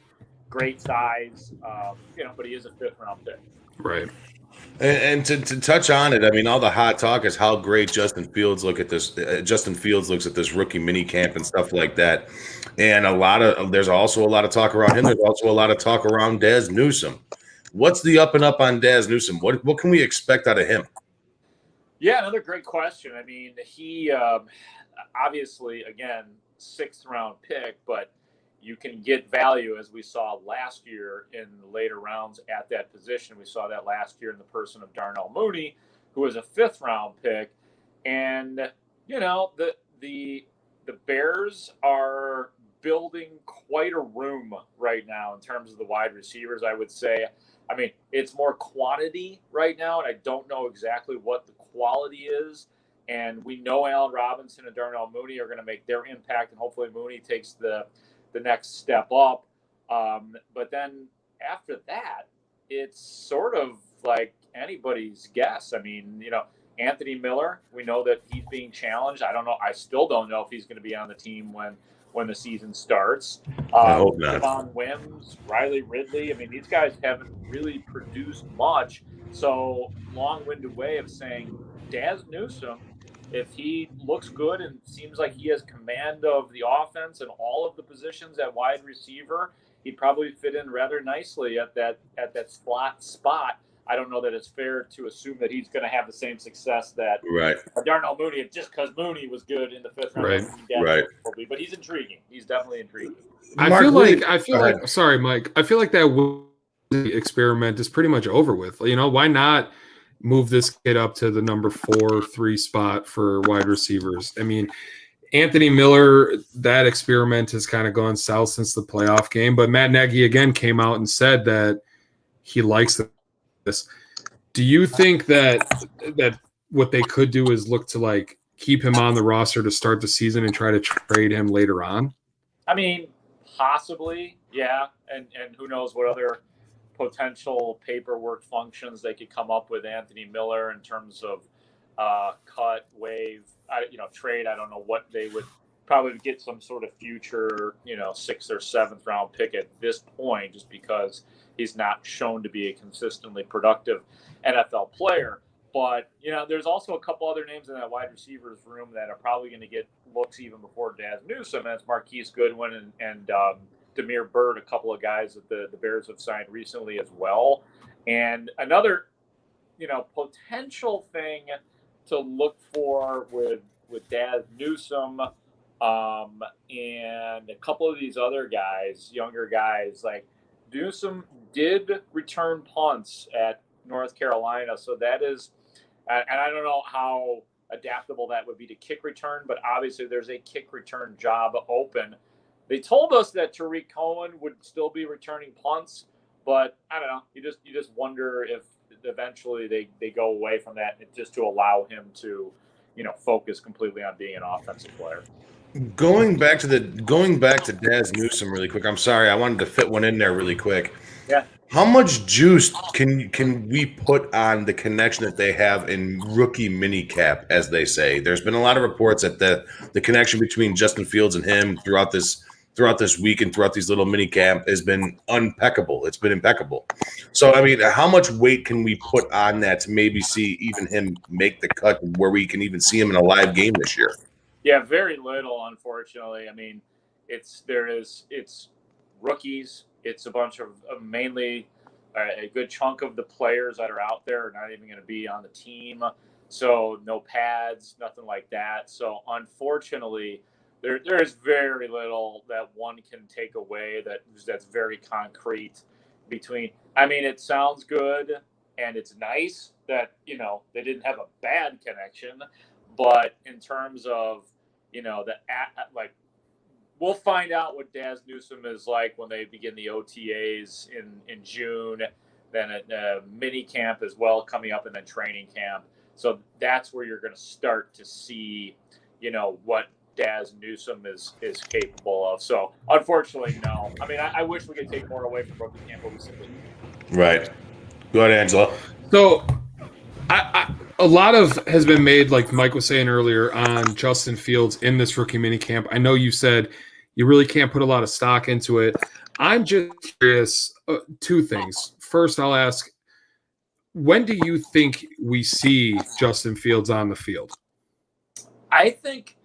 great size, you know, but he is a 5th round pick. Right. And to touch on it, I mean, all the hot talk is how great Justin Fields looks at this rookie mini camp and stuff like that. And there's also a lot of talk around him. There's also a lot of talk around Daz Newsome. What's the up and up on Daz Newsome? What can we expect out of him? Yeah, another great question. I mean, he obviously, again, 6th round pick, but you can get value, as we saw last year in the later rounds at that position. We saw that last year in the person of Darnell Mooney, who was a 5th round pick. And the Bears are building quite a room right now in terms of the wide receivers, I would say. I mean, it's more quantity right now, and I don't know exactly what the quality is. And we know Allen Robinson and Darnell Mooney are going to make their impact, and hopefully Mooney takes the next step up. But then after that, it's sort of like anybody's guess. I mean, Anthony Miller, we know that he's being challenged. I still don't know if he's going to be on the team when the season starts. I hope not. Javon Wims, Riley Ridley. I mean, these guys haven't really produced much. So long-winded way of saying Daz Newsome, if he looks good and seems like he has command of the offense and all of the positions at wide receiver, he'd probably fit in rather nicely at that slot spot. I don't know that it's fair to assume that he's going to have the same success that Darnell Mooney, just because Mooney was good in the fifth round. Right. But he's intriguing. He's definitely intriguing. I feel like, sorry, Mike. I feel like that experiment is pretty much over with. Why not move this kid up to the number 4-3 spot for wide receivers? I mean, Anthony Miller, that experiment has kind of gone south since the playoff game, but Matt Nagy again came out and said that he likes this. Do you think that what they could do is look to keep him on the roster to start the season and try to trade him later on? I mean, possibly, yeah. And who knows what other potential paperwork functions they could come up with Anthony Miller in terms of cut, waive, trade. I don't know what they would probably get some sort of future, 6th or 7th round pick at this point, just because he's not shown to be a consistently productive NFL player. But, there's also a couple other names in that wide receivers room that are probably going to get looks even before Daz Newsome. That's Marquise Goodwin and Demir Bird, a couple of guys that the Bears have signed recently as well. And another, potential thing to look for with Daz Newsome and a couple of these other guys, younger guys, like Newsome did return punts at North Carolina. So that is, and I don't know how adaptable that would be to kick return, but obviously there's a kick return job open. They told us that Tariq Cohen would still be returning punts, but I don't know. You just wonder if eventually they go away from that just to allow him to, focus completely on being an offensive player. Going back to Daz Newsome really quick. I'm sorry, I wanted to fit one in there really quick. Yeah. How much juice can we put on the connection that they have in rookie minicap, as they say? There's been a lot of reports that the connection between Justin Fields and him throughout this week and throughout these little minicamp has been impeccable. It's been impeccable. So, I mean, how much weight can we put on that to maybe see even him make the cut where we can even see him in a live game this year? Yeah, very little, unfortunately. I mean, it's rookies. It's a bunch of mainly a good chunk of the players that are out there are not even going to be on the team. So no pads, nothing like that. So unfortunately, there is very little that one can take away that's very concrete between. I mean, it sounds good and it's nice that, they didn't have a bad connection, but in terms of, we'll find out what Daz Newsome is like when they begin the OTAs in June, then a mini camp as well coming up, and then training camp. So that's where you're going to start to see, what Daz Newsome is capable of. So unfortunately, no. I mean, I wish we could take more away from rookie camp, but we simply can't. Right. Go ahead, Angelo. So a lot of has been made, like Mike was saying earlier, on Justin Fields in this rookie minicamp. I know you said you really can't put a lot of stock into it. I'm just curious, two things. First, I'll ask, when do you think we see Justin Fields on the field? I think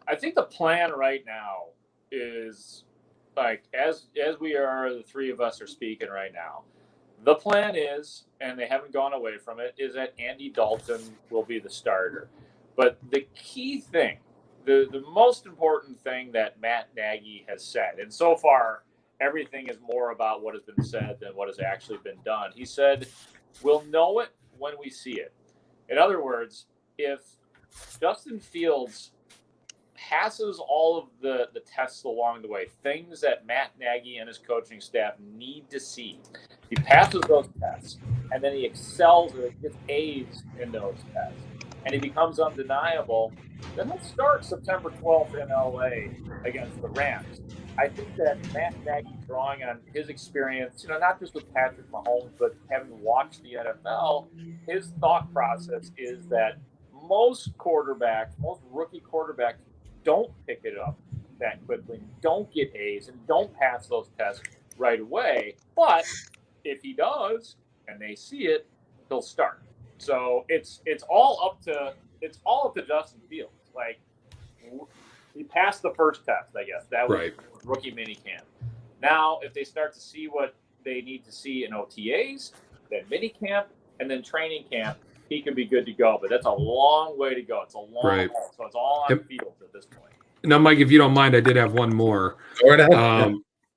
the plan right now is, like, as we are, the three of us are speaking right now, the plan is, and they haven't gone away from it, is that Andy Dalton will be the starter. But the key thing, the most important thing that Matt Nagy has said, and so far everything is more about what has been said than what has actually been done. He said, we'll know it when we see it. In other words, if Justin Fields passes all of the tests along the way, things that Matt Nagy and his coaching staff need to see. He passes those tests, and then he excels or gets A's in those tests, and he becomes undeniable. Then he'll start September 12th in LA against the Rams. I think that Matt Nagy, drawing on his experience, not just with Patrick Mahomes, but having watched the NFL, his thought process is that most rookie quarterbacks don't pick it up that quickly, don't get A's, and don't pass those tests right away. But if he does, and they see it, he'll start. So it's all up to Justin Fields. Like, he passed the first test, I guess. That was right. Rookie minicamp. Now, if they start to see what they need to see in OTAs, then minicamp, and then training camp, he can be good to go. But that's a long way to go. It's a long haul. So it's all on Fields at this point. Now, Mike, if you don't mind, I did have one more.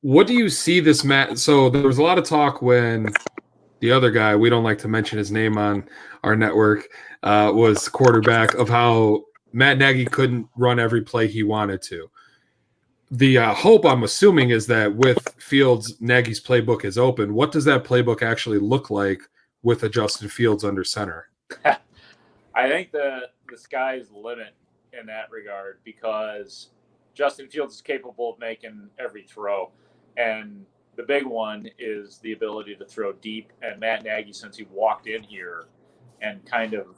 What do you see this Matt? So there was a lot of talk when the other guy, we don't like to mention his name on our network, was quarterback, of how Matt Nagy couldn't run every play he wanted to. The hope, I'm assuming, is that with Fields, Nagy's playbook is open. What does that playbook actually look like with a Justin Fields under center? I think the sky's the limit in that regard, because Justin Fields is capable of making every throw. And the big one is the ability to throw deep. And Matt Nagy, since he walked in here and kind of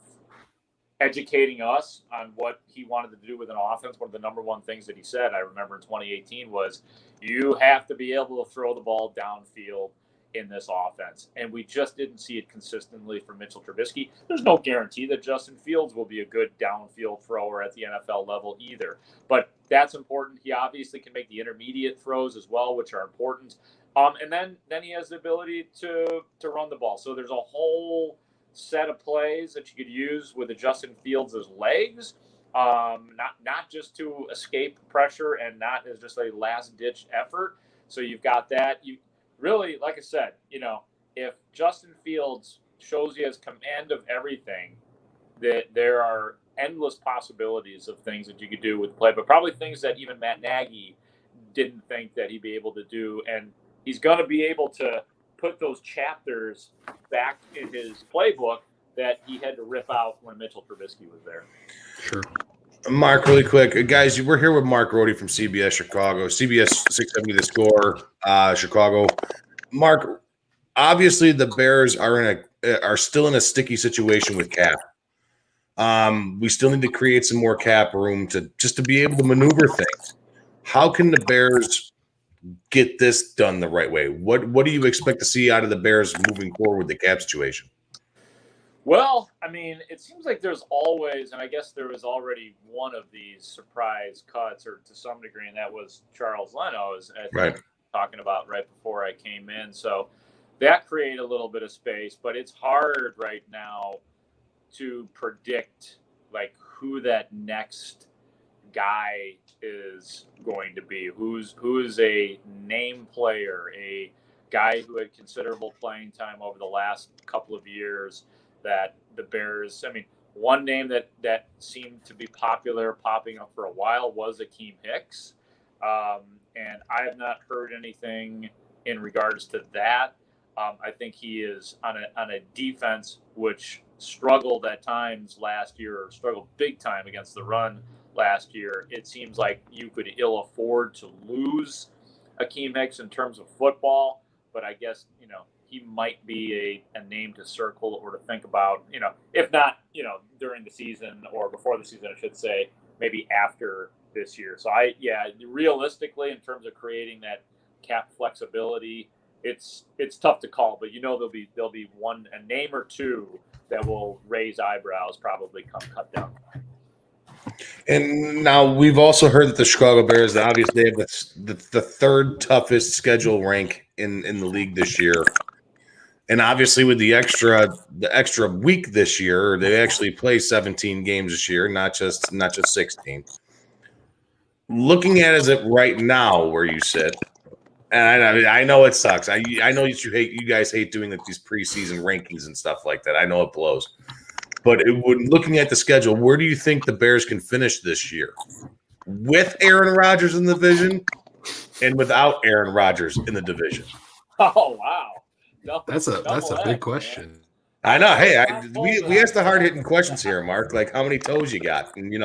educating us on what he wanted to do with an offense, one of the number one things that he said, I remember in 2018, was you have to be able to throw the ball downfield in this offense. And we just didn't see it consistently from Mitchell Trubisky. There's no guarantee that Justin Fields will be a good downfield thrower at the NFL level either. But that's important. He obviously can make the intermediate throws as well, which are important. And then he has the ability to run the ball. So there's a whole set of plays that you could use with Justin Fields' legs, not just to escape pressure and not as just a last-ditch effort. So you've got that. You really, like I said, if Justin Fields shows he has command of everything, that there are endless possibilities of things that you could do with the play, but probably things that even Matt Nagy didn't think that he'd be able to do. And he's going to be able to put those chapters back in his playbook that he had to rip out when Mitchell Trubisky was there. Sure. Mark, really quick. Guys, we're here with Mark Grote from CBS Chicago, CBS 670 The Score, Chicago. Mark, obviously the Bears are still in a sticky situation with cap. We still need to create some more cap room to be able to maneuver things. How can the Bears get this done the right way? What do you expect to see out of the Bears moving forward with the cap situation? Well, I mean, it seems like there's always, and I guess there was already one of these surprise cuts, or to some degree, and that was Charles Leno's, right, talking about right before I came in. So that created a little bit of space, but it's hard right now to predict like who that next guy is going to be, who's a name player, a guy who had considerable playing time over the last couple of years that the Bears, I mean, one name that seemed to be popular popping up for a while was Akeem Hicks. And I have not heard anything in regards to that. I think he is on a defense which struggled at times last year, or struggled big time against the run last year. It seems like you could ill afford to lose Akeem Hicks in terms of football, but I guess, he might be a name to circle or to think about, if not, during the season or before the season, I should say, maybe after this year. So realistically, in terms of creating that cap flexibility, it's tough to call, but there'll be a name or two that will raise eyebrows probably come cut down. And now we've also heard that the Chicago Bears, obviously, they have the third toughest schedule rank in the league this year. And obviously, with the extra week this year, they actually play 17 games this year, not just 16. Looking at it right now, where you sit, and I know it sucks. I know you guys hate doing these preseason rankings and stuff like that. I know it blows. But when looking at the schedule, where do you think the Bears can finish this year? With Aaron Rodgers in the division and without Aaron Rodgers in the division? Oh, wow. That's a big question. Man. I know. Hey, we asked the hard-hitting questions here, Mark. Like, how many toes you got? And, we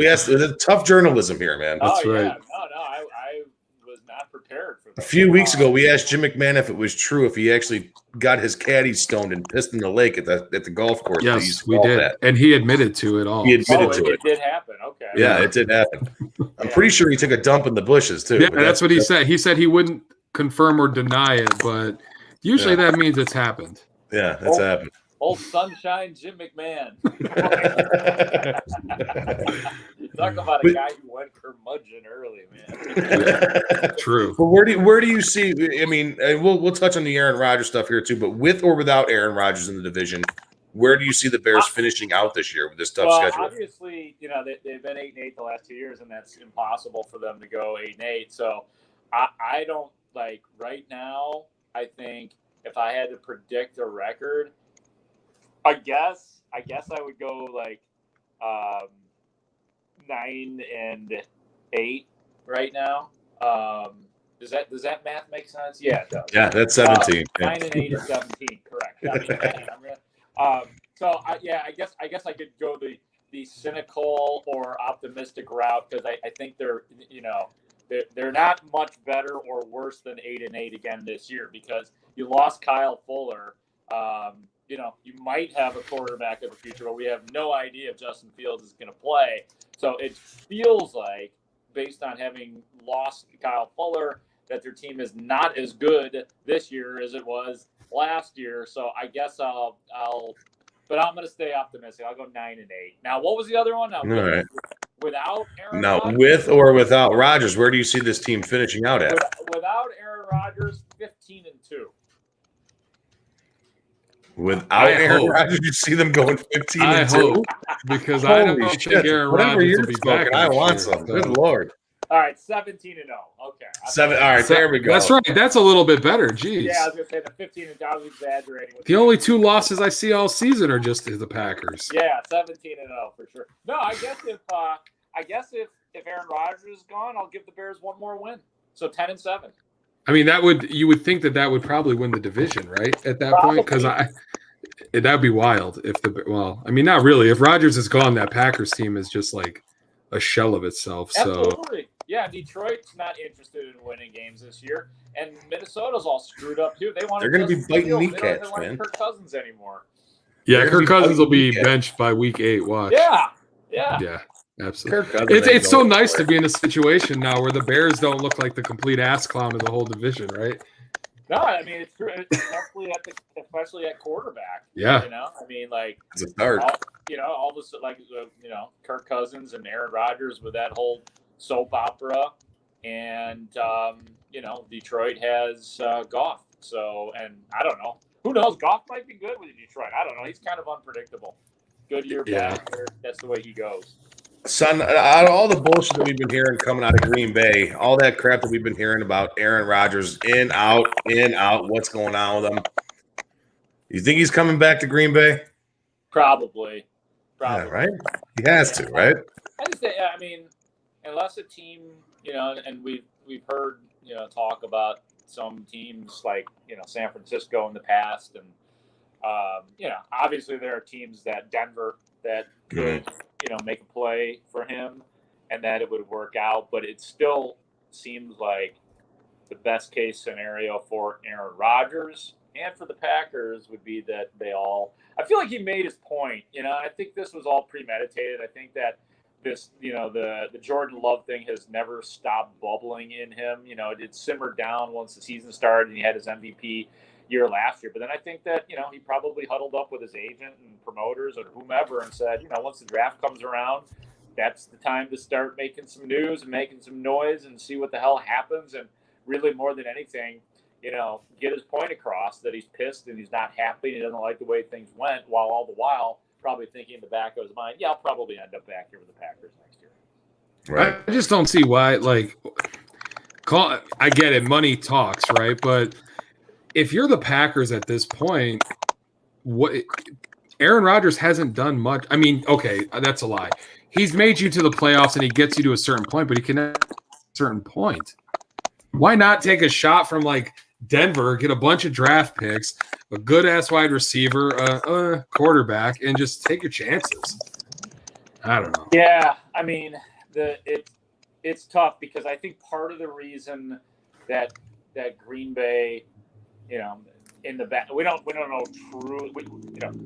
asked the tough journalism here, man. That's right. No, I was not prepared for that. A few weeks ago, we asked Jim McMahon if it was true if he actually got his caddy stoned and pissed in the lake at the golf course. Yes, we did, and he admitted to it all. He admitted to it. It did happen. Okay. Yeah, it did happen. I'm pretty sure he took a dump in the bushes too. Yeah, that's what he said. He said he wouldn't confirm or deny it, but usually that means it's happened. Yeah, it's happened. Old Sunshine Jim McMahon. Talk about a guy who went curmudgeon early, man. Yeah, true. But where do you see? I mean, we'll touch on the Aaron Rodgers stuff here too. But with or without Aaron Rodgers in the division, where do you see the Bears finishing out this year with this tough schedule? Obviously, they've been 8-8 the last 2 years, and that's impossible for them to go 8-8. So I don't like right now. I think if I had to predict a record, I guess I would go like 9-8 right now. Does that math make sense? Yeah, it does. Yeah, that's 17. 9-8 is 17, correct. So I guess I could go the cynical or optimistic route because I think they're not much better or worse than 8-8 again this year because you lost Kyle Fuller. You might have a quarterback of the future, but we have no idea if Justin Fields is going to play. So it feels like, based on having lost Kyle Fuller, that their team is not as good this year as it was last year. So I guess but I'm going to stay optimistic. I'll go 9-8. Now, what was the other one? Now, all right. Without Aaron Now, Rodgers? with or without Rodgers, where do you see this team finishing out at? Without Aaron Rodgers, 15-2. Without Aaron Rodgers, you see them going 15-2. I hope, because I don't think Aaron Rodgers will be back. I want some. Good Lord. All right, 17-0. Okay. 7. All right, there we go. That's right. That's a little bit better. Jeez. Yeah, I was gonna say the 15 and I was exaggerating. The only 2 losses I see all season are just to the Packers. Yeah, 17-0 for sure. No, I guess if Aaron Rodgers is gone, I'll give the Bears one more win. So 10-7. I mean, you would think that would probably win the division, right? At that point, because that'd be wild if not really. If Rodgers is gone, that Packers team is just like a shell of itself. Absolutely. So yeah, Detroit's not interested in winning games this year, and Minnesota's all screwed up too. They're going to be biting kneecaps, they don't want Kirk Cousins anymore. Yeah, Kirk Cousins will be benched by week 8. Watch. Yeah. Absolutely. It's so nice to be in a situation now where the Bears don't look like the complete ass clown of the whole division, right? No, I mean it's true, especially at quarterback. Yeah. I mean, like it's a start. All this Kirk Cousins and Aaron Rodgers with that whole soap opera, and Detroit has Goff. So, and I don't know, who knows? Goff might be good with Detroit. I don't know. He's kind of unpredictable. Good year, bad year. That's the way he goes. Son, out of all the bullshit that we've been hearing coming out of Green Bay, all that crap that we've been hearing about Aaron Rodgers, in, out, what's going on with him? You think he's coming back to Green Bay? Probably. Yeah, right? He has to, right? I just think, I mean, unless a team, and we've heard, talk about some teams like, San Francisco in the past, and obviously there are teams that Denver that could, make a play for him and that it would work out, but it still seems like the best case scenario for Aaron Rodgers and for the Packers would be that I feel like he made his point, I think this was all premeditated. I think that this, the Jordan Love thing has never stopped bubbling in him. It simmered down once the season started and he had his MVP year last year. But then I think that, he probably huddled up with his agent and promoters or whomever and said, once the draft comes around, that's the time to start making some news and making some noise and see what the hell happens. And really more than anything, get his point across that he's pissed and he's not happy and he doesn't like the way things went, while all the while probably thinking in the back of his mind, I'll probably end up back here with the Packers next year. Right. I just don't see why, I get it, money talks, right? But if you're the Packers at this point, Aaron Rodgers hasn't done much. I mean, okay, that's a lie. He's made you to the playoffs and he gets you to a certain point, but he can never get to a certain point. Why not take a shot from like Denver, get a bunch of draft picks, a good ass wide receiver, quarterback, and just take your chances? I don't know. Yeah, I mean, it's tough because I think part of the reason that Green Bay, in the back, we don't know truly.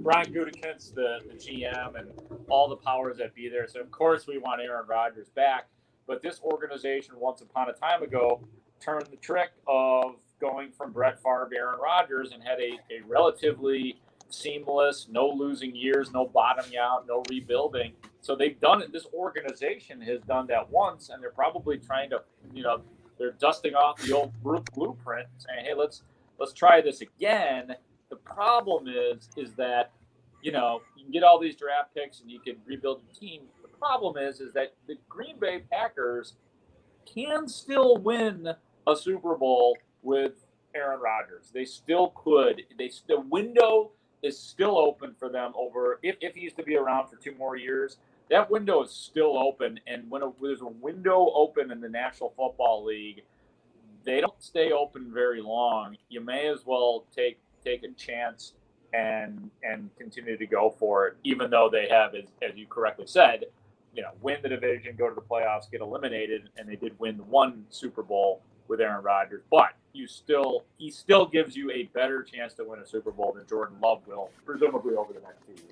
Brian Gutekunst, the GM, and all the powers that be there. So of course we want Aaron Rodgers back, but this organization once upon a time ago turned the trick of going from Brett Favre to Aaron Rodgers and had a relatively seamless, no losing years, no bottoming out, no rebuilding. So they've done it. This organization has done that once, and they're probably trying to, they're dusting off the old blueprint, saying, "Hey, let's try this again." The problem is that, you can get all these draft picks and you can rebuild the team. The problem is that the Green Bay Packers can still win a Super Bowl with Aaron Rodgers. They still could. The window is still open for them over if he's to be around for 2 more years. That window is still open, and when there's a window open in the National Football League, they don't stay open very long. You may as well take a chance and continue to go for it, even though they have, as you correctly said, win the division, go to the playoffs, get eliminated, and they did win one Super Bowl with Aaron Rodgers. But he still gives you a better chance to win a Super Bowl than Jordan Love will, presumably over the next 2 years.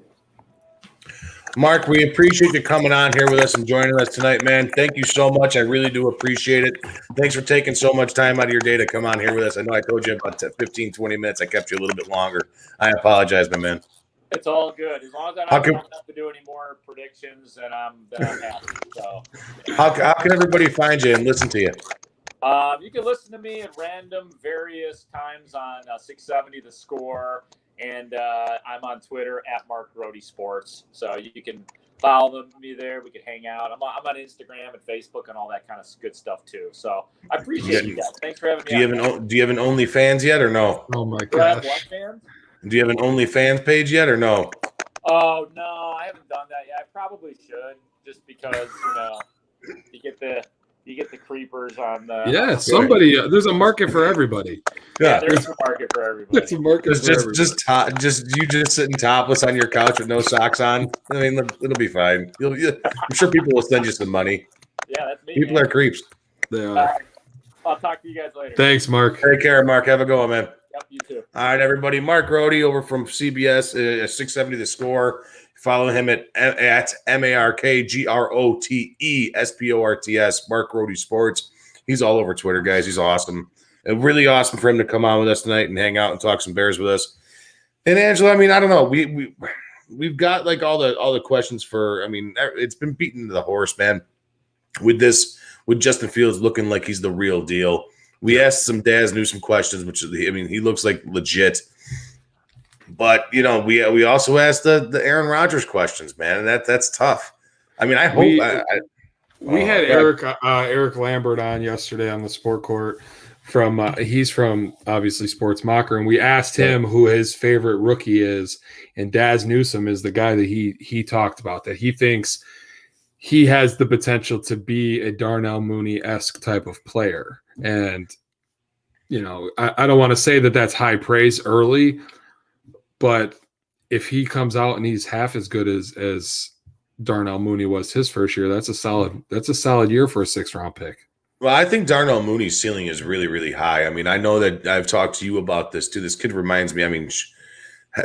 Mark, we appreciate you coming on here with us and joining us tonight, man. Thank you so much. I really do appreciate it. Thanks for taking so much time out of your day to come on here with us. I know I told you about 15, 20 minutes. I kept you a little bit longer. I apologize, my man. It's all good. As long as I don't have to do any more predictions, then I'm happy. So, how can everybody find you and listen to you? You can listen to me at random various times on 670 The Score, and I'm on Twitter at Mark Grote Sports. So you can follow me there. We can hang out. I'm on Instagram and Facebook and all that kind of good stuff too. So I appreciate you guys. Thanks for having me. Do you have an OnlyFans yet or no? Oh my gosh. Do you have an OnlyFans page yet or no? Oh no, I haven't done that yet. I probably should, just because you get the creepers on the. Yeah, somebody. There's a market for everybody. Yeah, there's a market for everybody. It's a market for everybody. Just sitting topless on your couch with no socks on. I mean, it'll be fine. I'm sure people will send you some money. Yeah, that's me. People are creeps. They are. I'll talk to you guys later. Thanks, Mark. Take care, Mark. Have a good one, man. Yep, you too. All right, everybody. Mark Grote over from CBS, 670 The Score. Follow him at MarkGroteSports. Mark Grote Sports. He's all over Twitter, guys. He's awesome. And really awesome for him to come on with us tonight and hang out and talk some Bears with us. And Angelo, I mean, I don't know. We've got like all the questions for. I mean, it's been beaten to the horse, man. With Justin Fields looking like he's the real deal. We asked some Daz Newsome questions, which he looks like legit. But we also asked the Aaron Rodgers questions, man, and that's tough. I mean, I hope we had Eric Lambert on yesterday on the Sport Court he's from obviously Sports Mocker, and we asked him who his favorite rookie is, and Daz Newsome is the guy that he talked about, that he thinks he has the potential to be a Darnell Mooney-esque type of player. And, I don't want to say that that's high praise early, but if he comes out and he's half as good as Darnell Mooney was his first year, that's a solid year for a 6th-round pick. Well, I think Darnell Mooney's ceiling is really, really high. I mean, I know that I've talked to you about this too. This kid reminds me, I mean,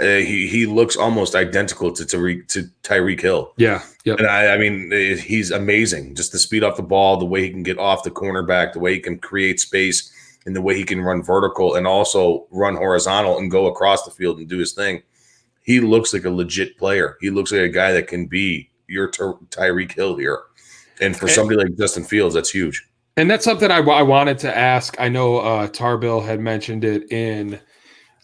he looks almost identical to Tyreek Hill. Yeah. Yep. And I mean, he's amazing. Just the speed off the ball, the way he can get off the cornerback, the way he can create space, and the way he can run vertical and also run horizontal and go across the field and do his thing. He looks like a legit player. He looks like a guy that can be your Tyreek Hill here. And for somebody like Justin Fields, that's huge. And that's something I wanted to ask. I know Tarbill had mentioned it in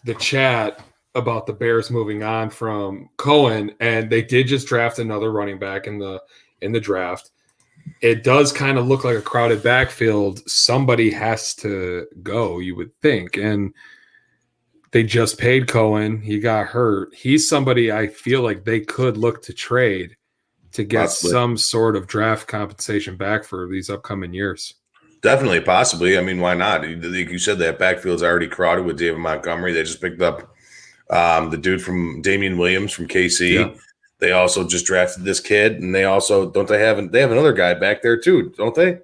the chat about the Bears moving on from Cohen, and they did just draft another running back in the draft. It does kind of look like a crowded backfield. Somebody has to go, you would think. And They just paid Cohen. He got hurt. He's somebody I feel like they could look to trade to get some sort of draft compensation back for these upcoming years. Definitely, possibly. I mean, why not? Like you said, that backfield's already crowded with David Montgomery. They just picked up the dude from Damian Williams from KC. Yeah. They also just drafted this kid, and they also they have another guy back there too, don't they?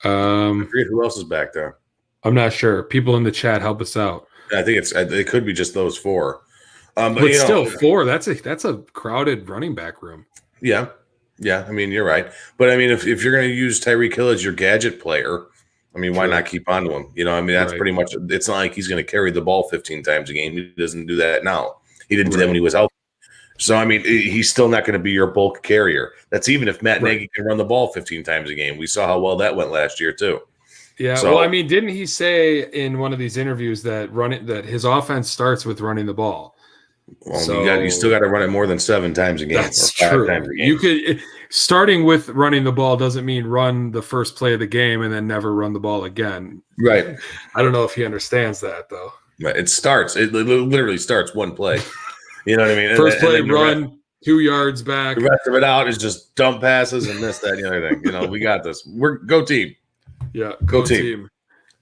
I forget who else is back there. I'm not sure. People in the chat help us out. I think it could be just those four. But still, four. That's a crowded running back room. Yeah. Yeah, I mean, you're right. But, I mean, if you're going to use Tyreek Hill as your gadget player, I mean, why not keep on to him? You know, I mean, that's pretty much – it's not like he's going to carry the ball 15 times a game. He doesn't do that now. He didn't do that when he was healthy. So, I mean, he's still not going to be your bulk carrier. That's even if Matt Nagy can run the ball 15 times a game. We saw how well that went last year too. Yeah, well, I mean, didn't he say in one of these interviews that his offense starts with running the ball? Well, so, you still got to run it more than 7 times a game. That's or 5 true. Times a game. You could starting with running the ball doesn't mean run the first play of the game and then never run the ball again. Right. I don't know if he understands that though. Right. It literally starts one play. You know what I mean? First play, run 2 yards back. The rest of it out is just dump passes and this, that, and the other thing. You know, we got this. Go team. Yeah, go team.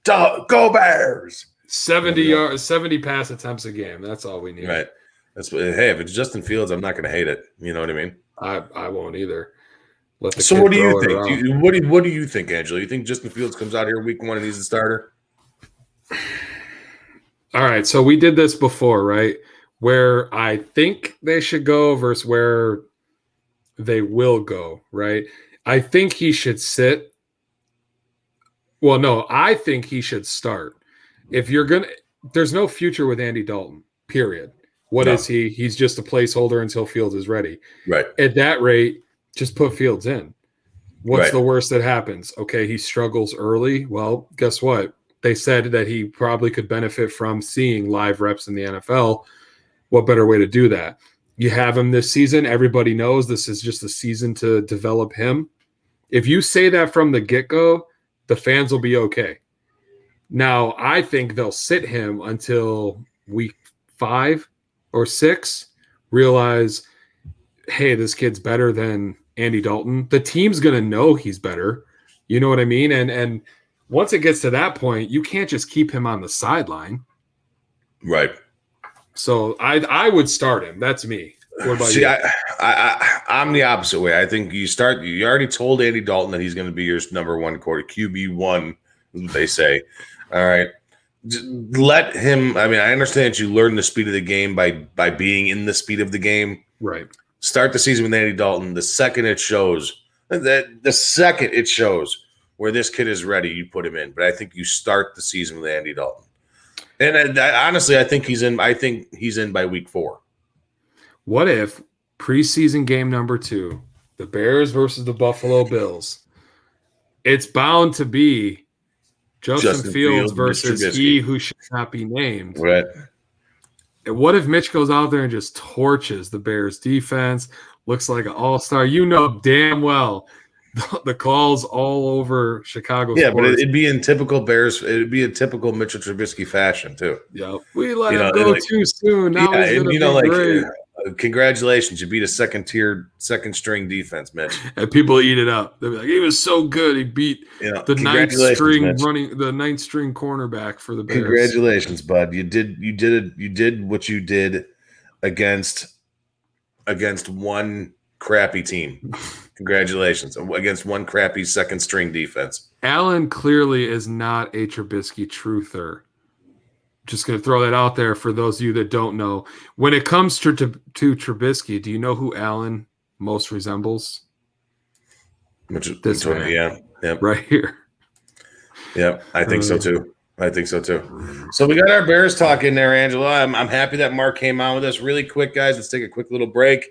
Go Bears. 70 pass attempts a game. That's all we need. Right. Hey, if it's Justin Fields, I'm not going to hate it. You know what I mean? I won't either. So what do you think? What do you think, Angelo? You think Justin Fields comes out here week 1 and he's the starter? All right. So we did this before, right? Where I think they should go versus where they will go, right? I think he should sit. Well, no, I think he should start. If you're going to – there's no future with Andy Dalton, period. What is he? He's just a placeholder until Fields is ready. Right. At that rate, just put Fields in. What's the worst that happens? Okay, he struggles early. Well, guess what? They said that he probably could benefit from seeing live reps in the NFL. What better way to do that? You have him this season. Everybody knows this is just a season to develop him. If you say that from the get-go, the fans will be okay. Now, I think they'll sit him until week 5 or 6, realize, hey, this kid's better than Andy Dalton. The team's going to know he's better. You know what I mean? And once it gets to that point, you can't just keep him on the sideline. Right. So I would start him. That's me. What about you? I'm the opposite way. I think you already told Andy Dalton that he's going to be your number 1 quarter, QB1, they say. All right. Let him. I mean, I understand you learn the speed of the game by being in the speed of the game. Right. Start the season with Andy Dalton. The second it shows where this kid is ready, you put him in. But I think you start the season with Andy Dalton. And honestly, I think he's in. I think he's in by week 4. What if preseason game number 2, the Bears versus the Buffalo Bills? It's bound to be Justin Fields versus he who should not be named. Right. And what if Mitch goes out there and just torches the Bears defense? Looks like an all-star. You know damn well the calls all over Chicago. Yeah, sports. But it'd be in typical Bears. It'd be a typical Mitchell Trubisky fashion too. Yeah, we let him go too soon. Now he's gonna be great. Congratulations, you beat a second string defense, Mitch. And people eat it up. They'll be like, he was so good. He beat the ninth string cornerback for the Bears. Congratulations, bud. You did what you did against one crappy team. Congratulations. Against one crappy second string defense. Allen clearly is not a Trubisky truther. Just going to throw that out there for those of you that don't know. When it comes to Trubisky, do you know who Allen most resembles? This man. Yeah. Yep. Right here. Yeah, I think so too. So we got our Bears talk in there, Angelo. I'm happy that Mark came on with us. Really quick, guys. Let's take a quick little break.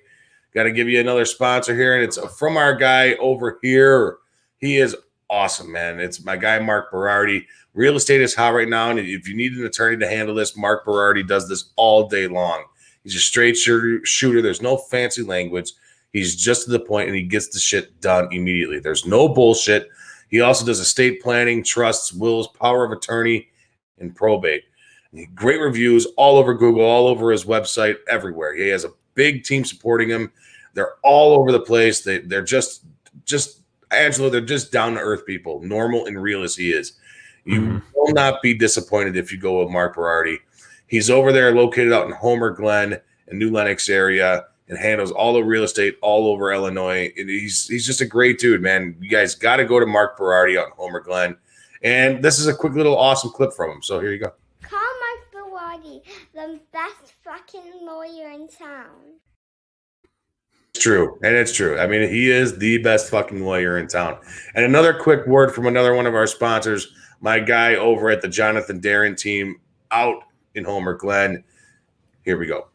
Got to give you another sponsor here, and it's from our guy over here. He is awesome, man. It's my guy, Mark Berardi. Real estate is hot right now, and if you need an attorney to handle this, Mark Berardi does this all day long. He's a straight shooter. There's no fancy language. He's just to the point, and he gets the shit done immediately. There's no bullshit. He also does estate planning, trusts, wills, power of attorney, and probate. Great reviews all over Google, all over his website, everywhere. He has a big team supporting him. They're all over the place. They're just Angelo, they're just down to earth people, normal and real as he is. You will not be disappointed if you go with Mark Berardi. He's over there located out in Homer Glen and New Lenox area and handles all the real estate all over Illinois. And he's just a great dude, man. You guys got to go to Mark Berardi out in Homer Glen. And this is a quick little awesome clip from him. So here you go. Call Mark Berardi, the best fucking lawyer in town. It's true. And it's true. I mean, he is the best fucking lawyer in town. And another quick word from another one of our sponsors, my guy over at the Jonathan Darren team out in Homer Glen. Here we go.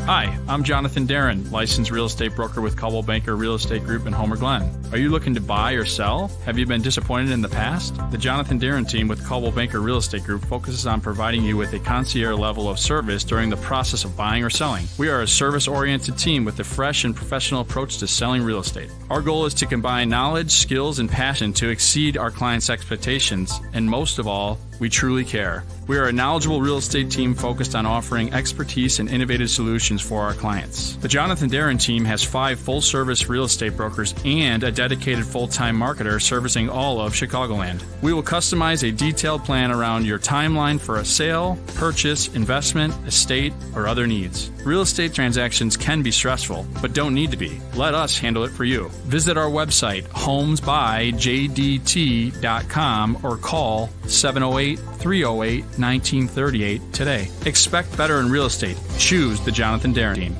Hi, I'm Jonathan Darren, licensed real estate broker with Coldwell Banker Real Estate Group in Homer Glen. Are you looking to buy or sell? Have you been disappointed in the past? The Jonathan Darren team with Coldwell Banker Real Estate Group focuses on providing you with a concierge level of service during the process of buying or selling. We are a service-oriented team with a fresh and professional approach to selling real estate. Our goal is to combine knowledge, skills, and passion to exceed our clients' expectations, and most of all, we truly care. We are a knowledgeable real estate team focused on offering expertise and innovative solutions for our clients. The Jonathan Darren team has 5 full-service real estate brokers and a dedicated full-time marketer servicing all of Chicagoland. We will customize a detailed plan around your timeline for a sale, purchase, investment, estate, or other needs. Real estate transactions can be stressful, but don't need to be. Let us handle it for you. Visit our website, homesbyjdt.com, or call 708-308-1938 today. Expect better in real estate. Choose the Jonathan Darren team.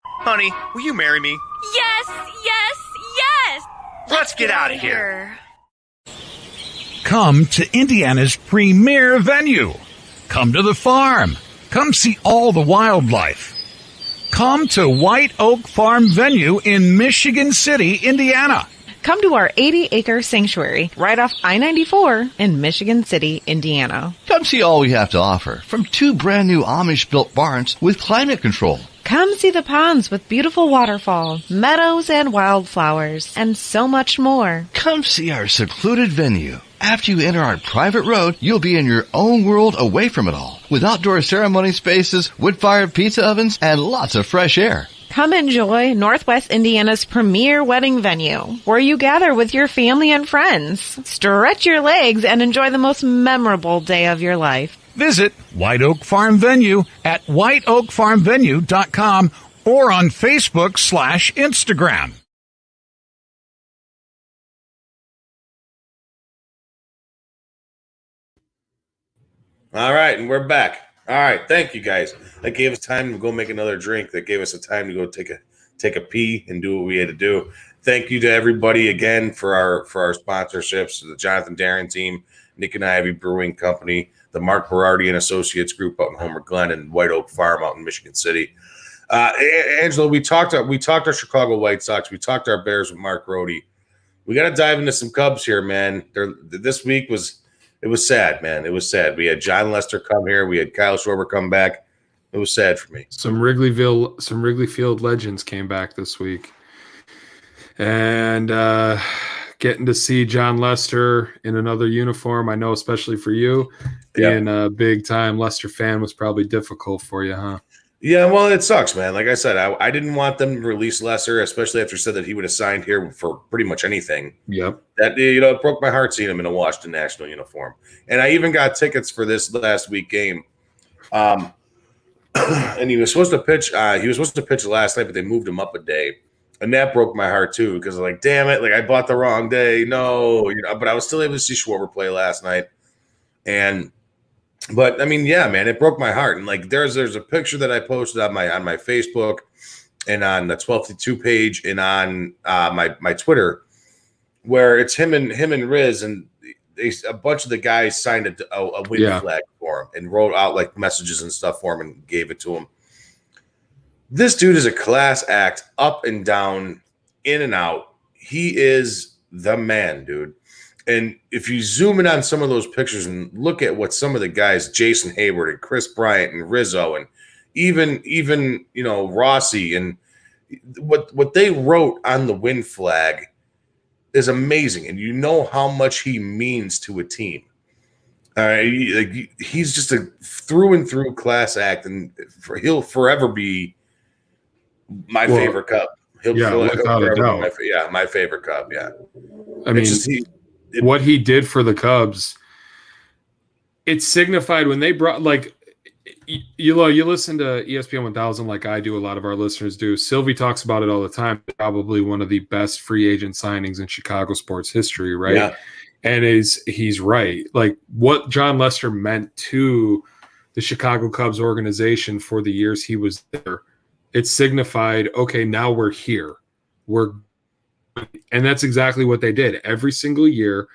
Honey, will you marry me? Yes, yes, yes! Let's get out of here. Come to Indiana's premier venue. Come to the farm. Come see all the wildlife. Come to White Oak Farm Venue in Michigan City, Indiana. Come to our 80-acre sanctuary right off I-94 in Michigan City, Indiana. Come see all we have to offer from 2 brand new Amish-built barns with climate control. Come see the ponds with beautiful waterfalls, meadows, and wildflowers, and so much more. Come see our secluded venue. After you enter our private road, you'll be in your own world away from it all, with outdoor ceremony spaces, wood-fired pizza ovens, and lots of fresh air. Come enjoy Northwest Indiana's premier wedding venue, where you gather with your family and friends. Stretch your legs and enjoy the most memorable day of your life. Visit White Oak Farm Venue at whiteoakfarmvenue.com or on Facebook/Instagram. All right, and we're back. All right, thank you guys. That gave us time to go make another drink. That gave us a time to go take a pee and do what we had to do. Thank you to everybody again for our sponsorships, the Jonathan Darren team, Nick and Ivy Brewing Company, the Mark Berardi and Associates Group out in Homer Glen, and White Oak Farm out in Michigan City. Angelo, we talked our Chicago White Sox. We talked our Bears with Mark Grote. We got to dive into some Cubs here, man. This week was sad, man. It was sad. We had John Lester come here. We had Kyle Schwarber come back. It was sad for me. Some Wrigley Field legends came back this week. And getting to see John Lester in another uniform, I know especially for you, being a big-time Lester fan was probably difficult for you, huh? Yeah, well, it sucks, man. Like I said, I didn't want them to release Lester, especially after said that he would have signed here for pretty much anything. Yep. That, it broke my heart seeing him in a Washington National uniform. And I even got tickets for this last week game. And he was supposed to pitch. He was supposed to pitch last night, but they moved him up a day, and that broke my heart too. Because like, damn it, like I bought the wrong day. No, but I was still able to see Schwarber play last night, But I mean, yeah, man, it broke my heart. And like, there's a picture that I posted on my Facebook and on the 1252 page and on my Twitter, where it's him and Riz, and a bunch of the guys signed a win flag for him and wrote out like messages and stuff for him and gave it to him. This dude is a class act, up and down, in and out. He is the man, dude. And if you zoom in on some of those pictures and look at what some of the guys, Jason Hayward and Chris Bryant and Rizzo and even Rossi, and what they wrote on the win flag is amazing, and you know how much he means to a team. He's just a through and through class act, and he'll forever be my favorite Cub. He'll without a doubt. My favorite Cub. Yeah, I mean, what he did for the Cubs, it signified when they brought you listen to ESPN 1000 like I do, a lot of our listeners do. Sylvie talks about it all the time. Probably one of the best free agent signings in Chicago sports history, right? Yeah. And he's right. Like what John Lester meant to the Chicago Cubs organization for the years he was there, it signified, okay, now we're here. And that's exactly what they did. Every single year,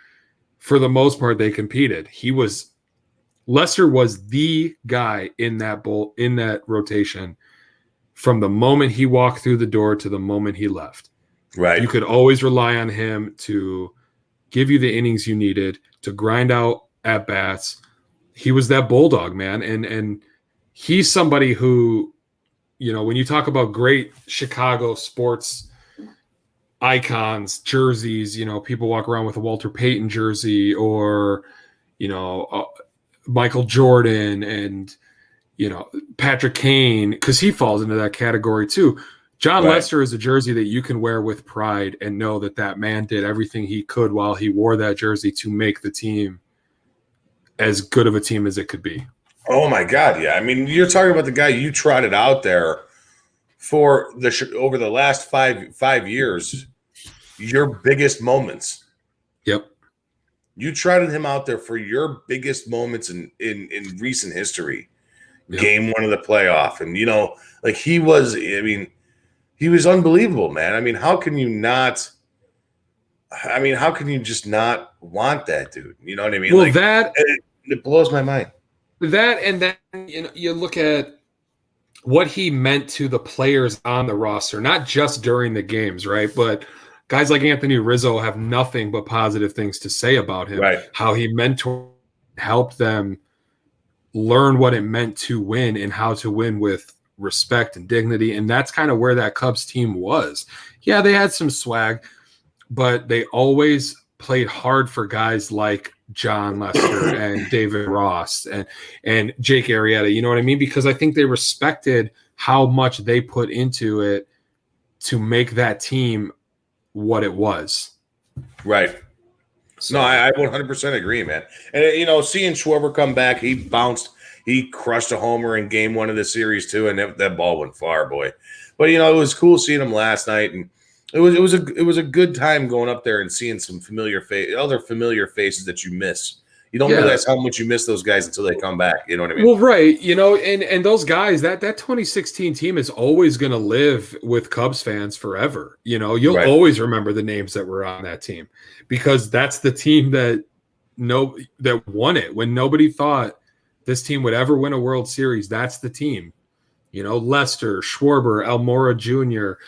for the most part, they competed. Lester was the guy in that rotation from the moment he walked through the door to the moment he left. Right. You could always rely on him to give you the innings you needed, to grind out at bats. He was that bulldog, man. And he's somebody who, when you talk about great Chicago sports icons, jerseys, people walk around with a Walter Payton jersey or, Michael Jordan and, Patrick Kane, because he falls into that category too. John Lester is a jersey that you can wear with pride and know that man did everything he could while he wore that jersey to make the team as good of a team as it could be. Oh my God. Yeah. I mean, you're talking about the guy you trotted out there for over the last five years, your biggest moments. Yep. You trotted him out there for your biggest moments in recent history. Yep. Game 1 of the playoff. And, he was unbelievable, man. I mean, how can you just not want that dude? You know what I mean? Well, it blows my mind. That, and then, you look at what he meant to the players on the roster, not just during the games, right? But guys like Anthony Rizzo have nothing but positive things to say about him. Right. How he helped them learn what it meant to win and how to win with respect and dignity. And that's kind of where that Cubs team was. Yeah, they had some swag, but they always played hard for guys like John Lester and David Ross and Jake Arrieta. You know what I mean? Because I think they respected how much they put into it to make that team what it was. Right. So, no, I 100% agree, man. And, seeing Schwarber come back, he bounced. He crushed a homer in game 1 of the series, too, and that ball went far, boy. But, it was cool seeing him last night, and it was a good time going up there and seeing some other familiar faces that you miss. You don't realize how much you miss those guys until they come back. You know what I mean? Well, right. And those guys, that 2016 team is always going to live with Cubs fans forever. You'll always remember the names that were on that team because that's the team that won it when nobody thought this team would ever win a World Series. That's the team. Lester, Schwarber, Almora Jr.,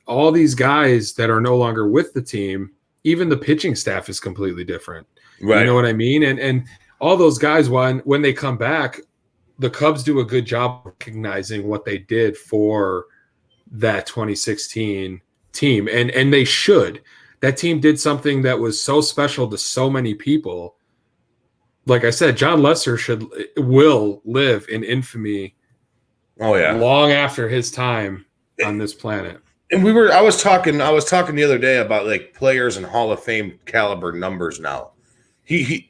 all these guys that are no longer with the team, even the pitching staff is completely different. Right. You know what I mean? And all those guys, when they come back, the Cubs do a good job recognizing what they did for that 2016 team. And they should. That team did something that was so special to so many people. Like I said, John Lester will live in infamy. Oh yeah, long after his time on this planet. And I was talking the other day about players and Hall of Fame caliber numbers now. He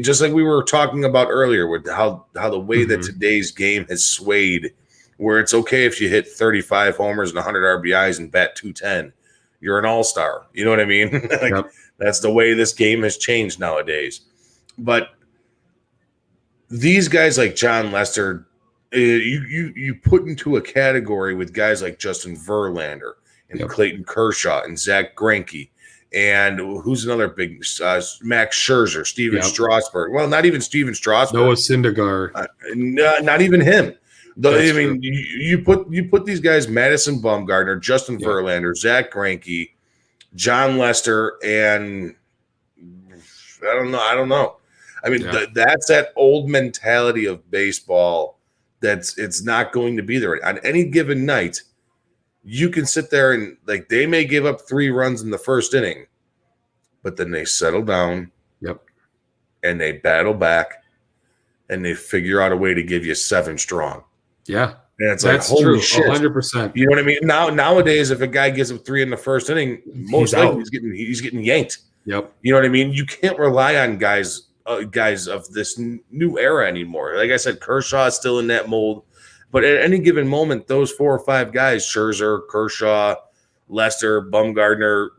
just like we were talking about earlier with how the way that today's game has swayed, where it's okay if you hit 35 homers and 100 RBIs and bat 210, you're an all-star. You know what I mean? That's the way this game has changed nowadays. But these guys like John Lester, you put into a category with guys like Justin Verlander and Clayton Kershaw and Zach Greinke. And who's another big Max Scherzer, Steven Strasburg. Well, not even Steven Strasburg. Noah Syndergaard. Not even him. You put these guys: Madison Bumgarner, Justin Verlander, Zach Greinke, John Lester, and I don't know. I mean, that's that old mentality of baseball. It's not going to be there on any given night. you can sit there and like they may give up 3 runs in the first inning, but then they settle down. Yep. And they battle back and they figure out a way to give you 7 strong. Yeah. And it's That's like, holy true. shit. 100%. You know what I mean? Nowadays, if a guy gives up 3 in the first inning, most likely he's getting yanked. Yep. You know what I mean? You can't rely on guys of this new era anymore. Like I said, Kershaw is still in that mold. But at any given moment, those 4 or 5 guys, Scherzer, Kershaw, Lester, Bumgarner,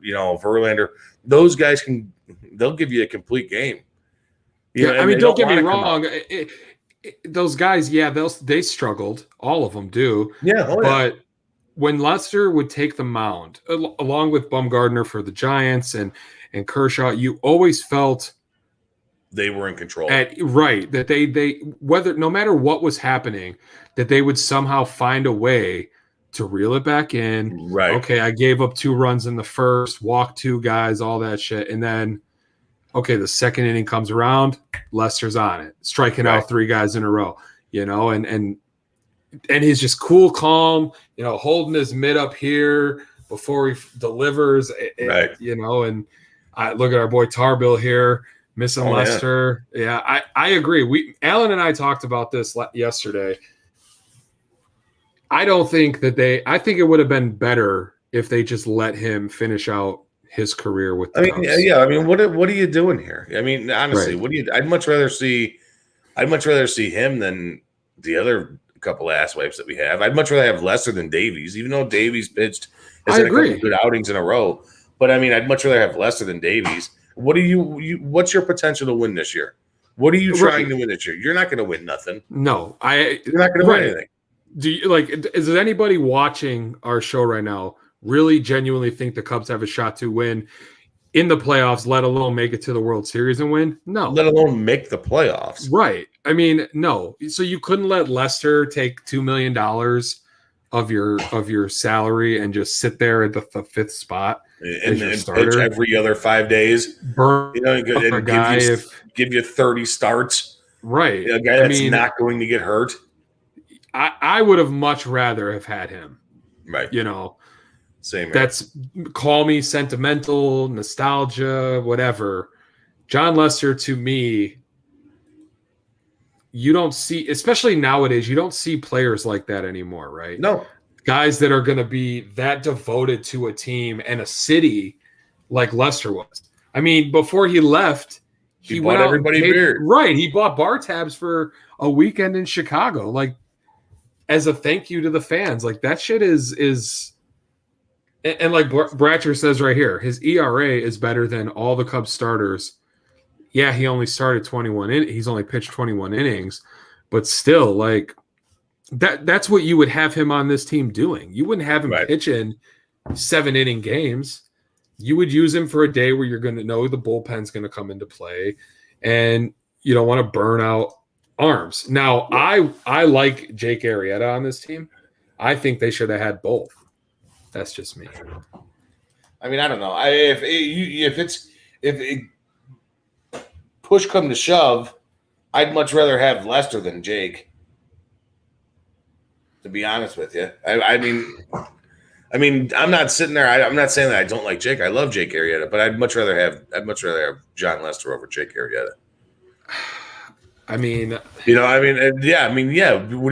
Verlander, those guys they'll give you a complete game. I mean, don't get me wrong. Those guys, they struggled. All of them do. Yeah. But when Lester would take the mound, along with Bumgarner for the Giants and Kershaw, you always felt they were in control. That they no matter what was happening, that they would somehow find a way to reel it back in. Right. Okay, I gave up 2 runs in the first, walked 2 guys, all that shit, and then okay, the second inning comes around, Lester's on it, striking out 3 guys in a row, and he's just cool, calm, holding his mitt up here before he delivers, and I look at our boy Tarbill here, missing Lester. Yeah, I agree. Alan and I talked about this yesterday. I don't think I think it would have been better if they just let him finish out his career with the Cubs. I mean, what are you doing here? I mean, honestly, I'd much rather see him than the other couple asswipes that we have. I'd much rather have Lester than Davies, even though Davies pitched has had a couple good outings in a row. But I mean, I'd much rather have Lester than Davies. What's your potential to win this year? What are you trying to win this year? You're not going to win nothing. No, you're not going to win anything. Do you is anybody watching our show right now really genuinely think the Cubs have a shot to win in the playoffs, let alone make it to the World Series and win? No. Let alone make the playoffs. Right. I mean, no. So you couldn't let Lester take $2 million of your salary and just sit there at the 5th spot and pitch every other 5 days. Give you 30 starts. Right. A guy that's not going to get hurt. I would have much rather have had him. Right. Same. That's call me sentimental, nostalgia, whatever. John Lester, to me, you don't see, especially nowadays, you don't see players like that anymore, right? No. Guys that are going to be that devoted to a team and a city like Lester was. I mean, before he left, he bought everybody beer. Right. He bought bar tabs for a weekend in Chicago, like as a thank you to the fans. Like that shit is. And like Bratcher says right here, his ERA is better than all the Cubs starters. Yeah, he only started 21 he's only pitched 21 innings, but still, like that's what you would have him on this team doing. You wouldn't have him pitching 7-inning games. You would use him for a day where you're going to know the bullpen's going to come into play, and you don't want to burn out arms. Now, I like Jake Arrieta on this team. I think they should have had both. That's just me. I mean, I don't know. If push come to shove, I'd much rather have Lester than Jake. To be honest with you, I mean, I'm not sitting there. I'm not saying that I don't like Jake. I love Jake Arrieta, but I'd much rather have John Lester over Jake Arrieta. I mean, Would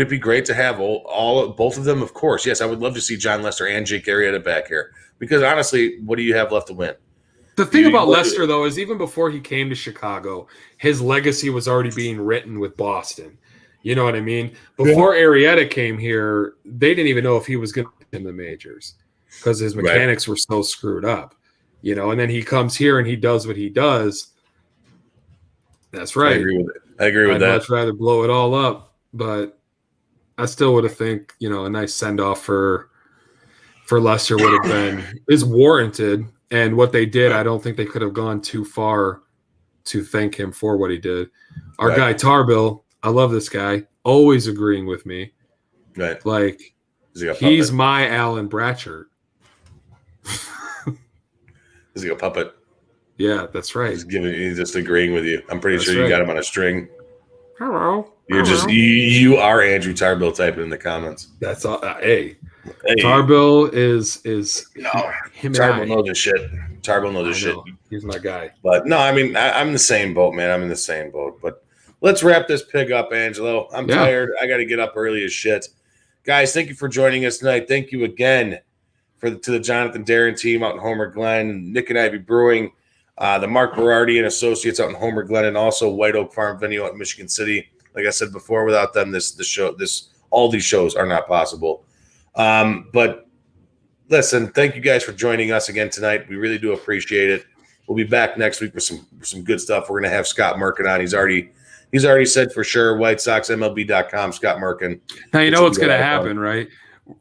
it be great to have both of them? Of course, yes. I would love to see John Lester and Jake Arrieta back here because honestly, what do you have left to win? The thing about Lester, though, is even before he came to Chicago, his legacy was already being written with Boston. You know what I mean? Before Arrieta came here, they didn't even know if he was going to be in the majors because his mechanics were so screwed up. And then he comes here and he does what he does. That's right. I agree with that. I'd much rather blow it all up, but I still would have think, a nice send-off for Lester would have been is warranted. And what they did, I don't think they could have gone too far to thank him for what he did. Our guy Tarbill, I love this guy, always agreeing with me. Right. Like he's my Alan Bratcher. Is he a puppet? Yeah, that's right. He's just agreeing with you. I'm pretty sure you got him on a string. Hello. You are Andrew Tarbill typing in the comments. That's all. Hey, Hey. Tarbill is him and Tarbill I. knows his shit. Tarbill knows his shit. He's my guy. But no, I mean, I'm in the same boat, man. I'm in the same boat. But let's wrap this pig up, Angelo. I'm tired. I got to get up early as shit. Guys, thank you for joining us tonight. Thank you again to the Jonathan Darren team out in Homer Glen, Nick and Ivy Brewing, the Mark Berardi and Associates out in Homer Glen, and also White Oak Farm Venue out in Michigan City. Like I said before, without them, all these shows are not possible. But listen, thank you guys for joining us again tonight. We really do appreciate it. We'll be back next week with some good stuff. We're going to have Scott Merkin on. He's already said for sure, WhiteSoxMLB.com, Scott Merkin. Now, you know what's going to happen, right?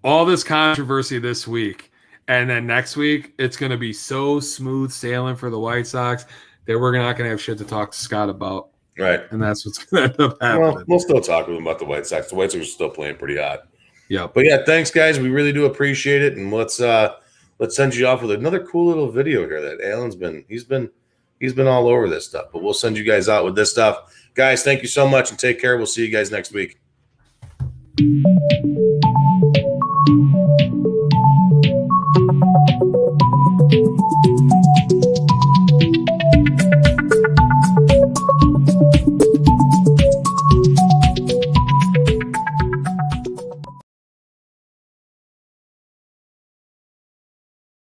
All this controversy this week, and then next week, it's going to be so smooth sailing for the White Sox that we're not going to have shit to talk to Scott about. Right. And that's what's going to end up happening. Well, we'll still talk with him about the White Sox. The White Sox are still playing pretty hot. Yeah. But yeah, thanks, guys. We really do appreciate it. And let's send you off with another cool little video here that Alan's he's been all over this stuff. But we'll send you guys out with this stuff. Guys, thank you so much and take care. We'll see you guys next week.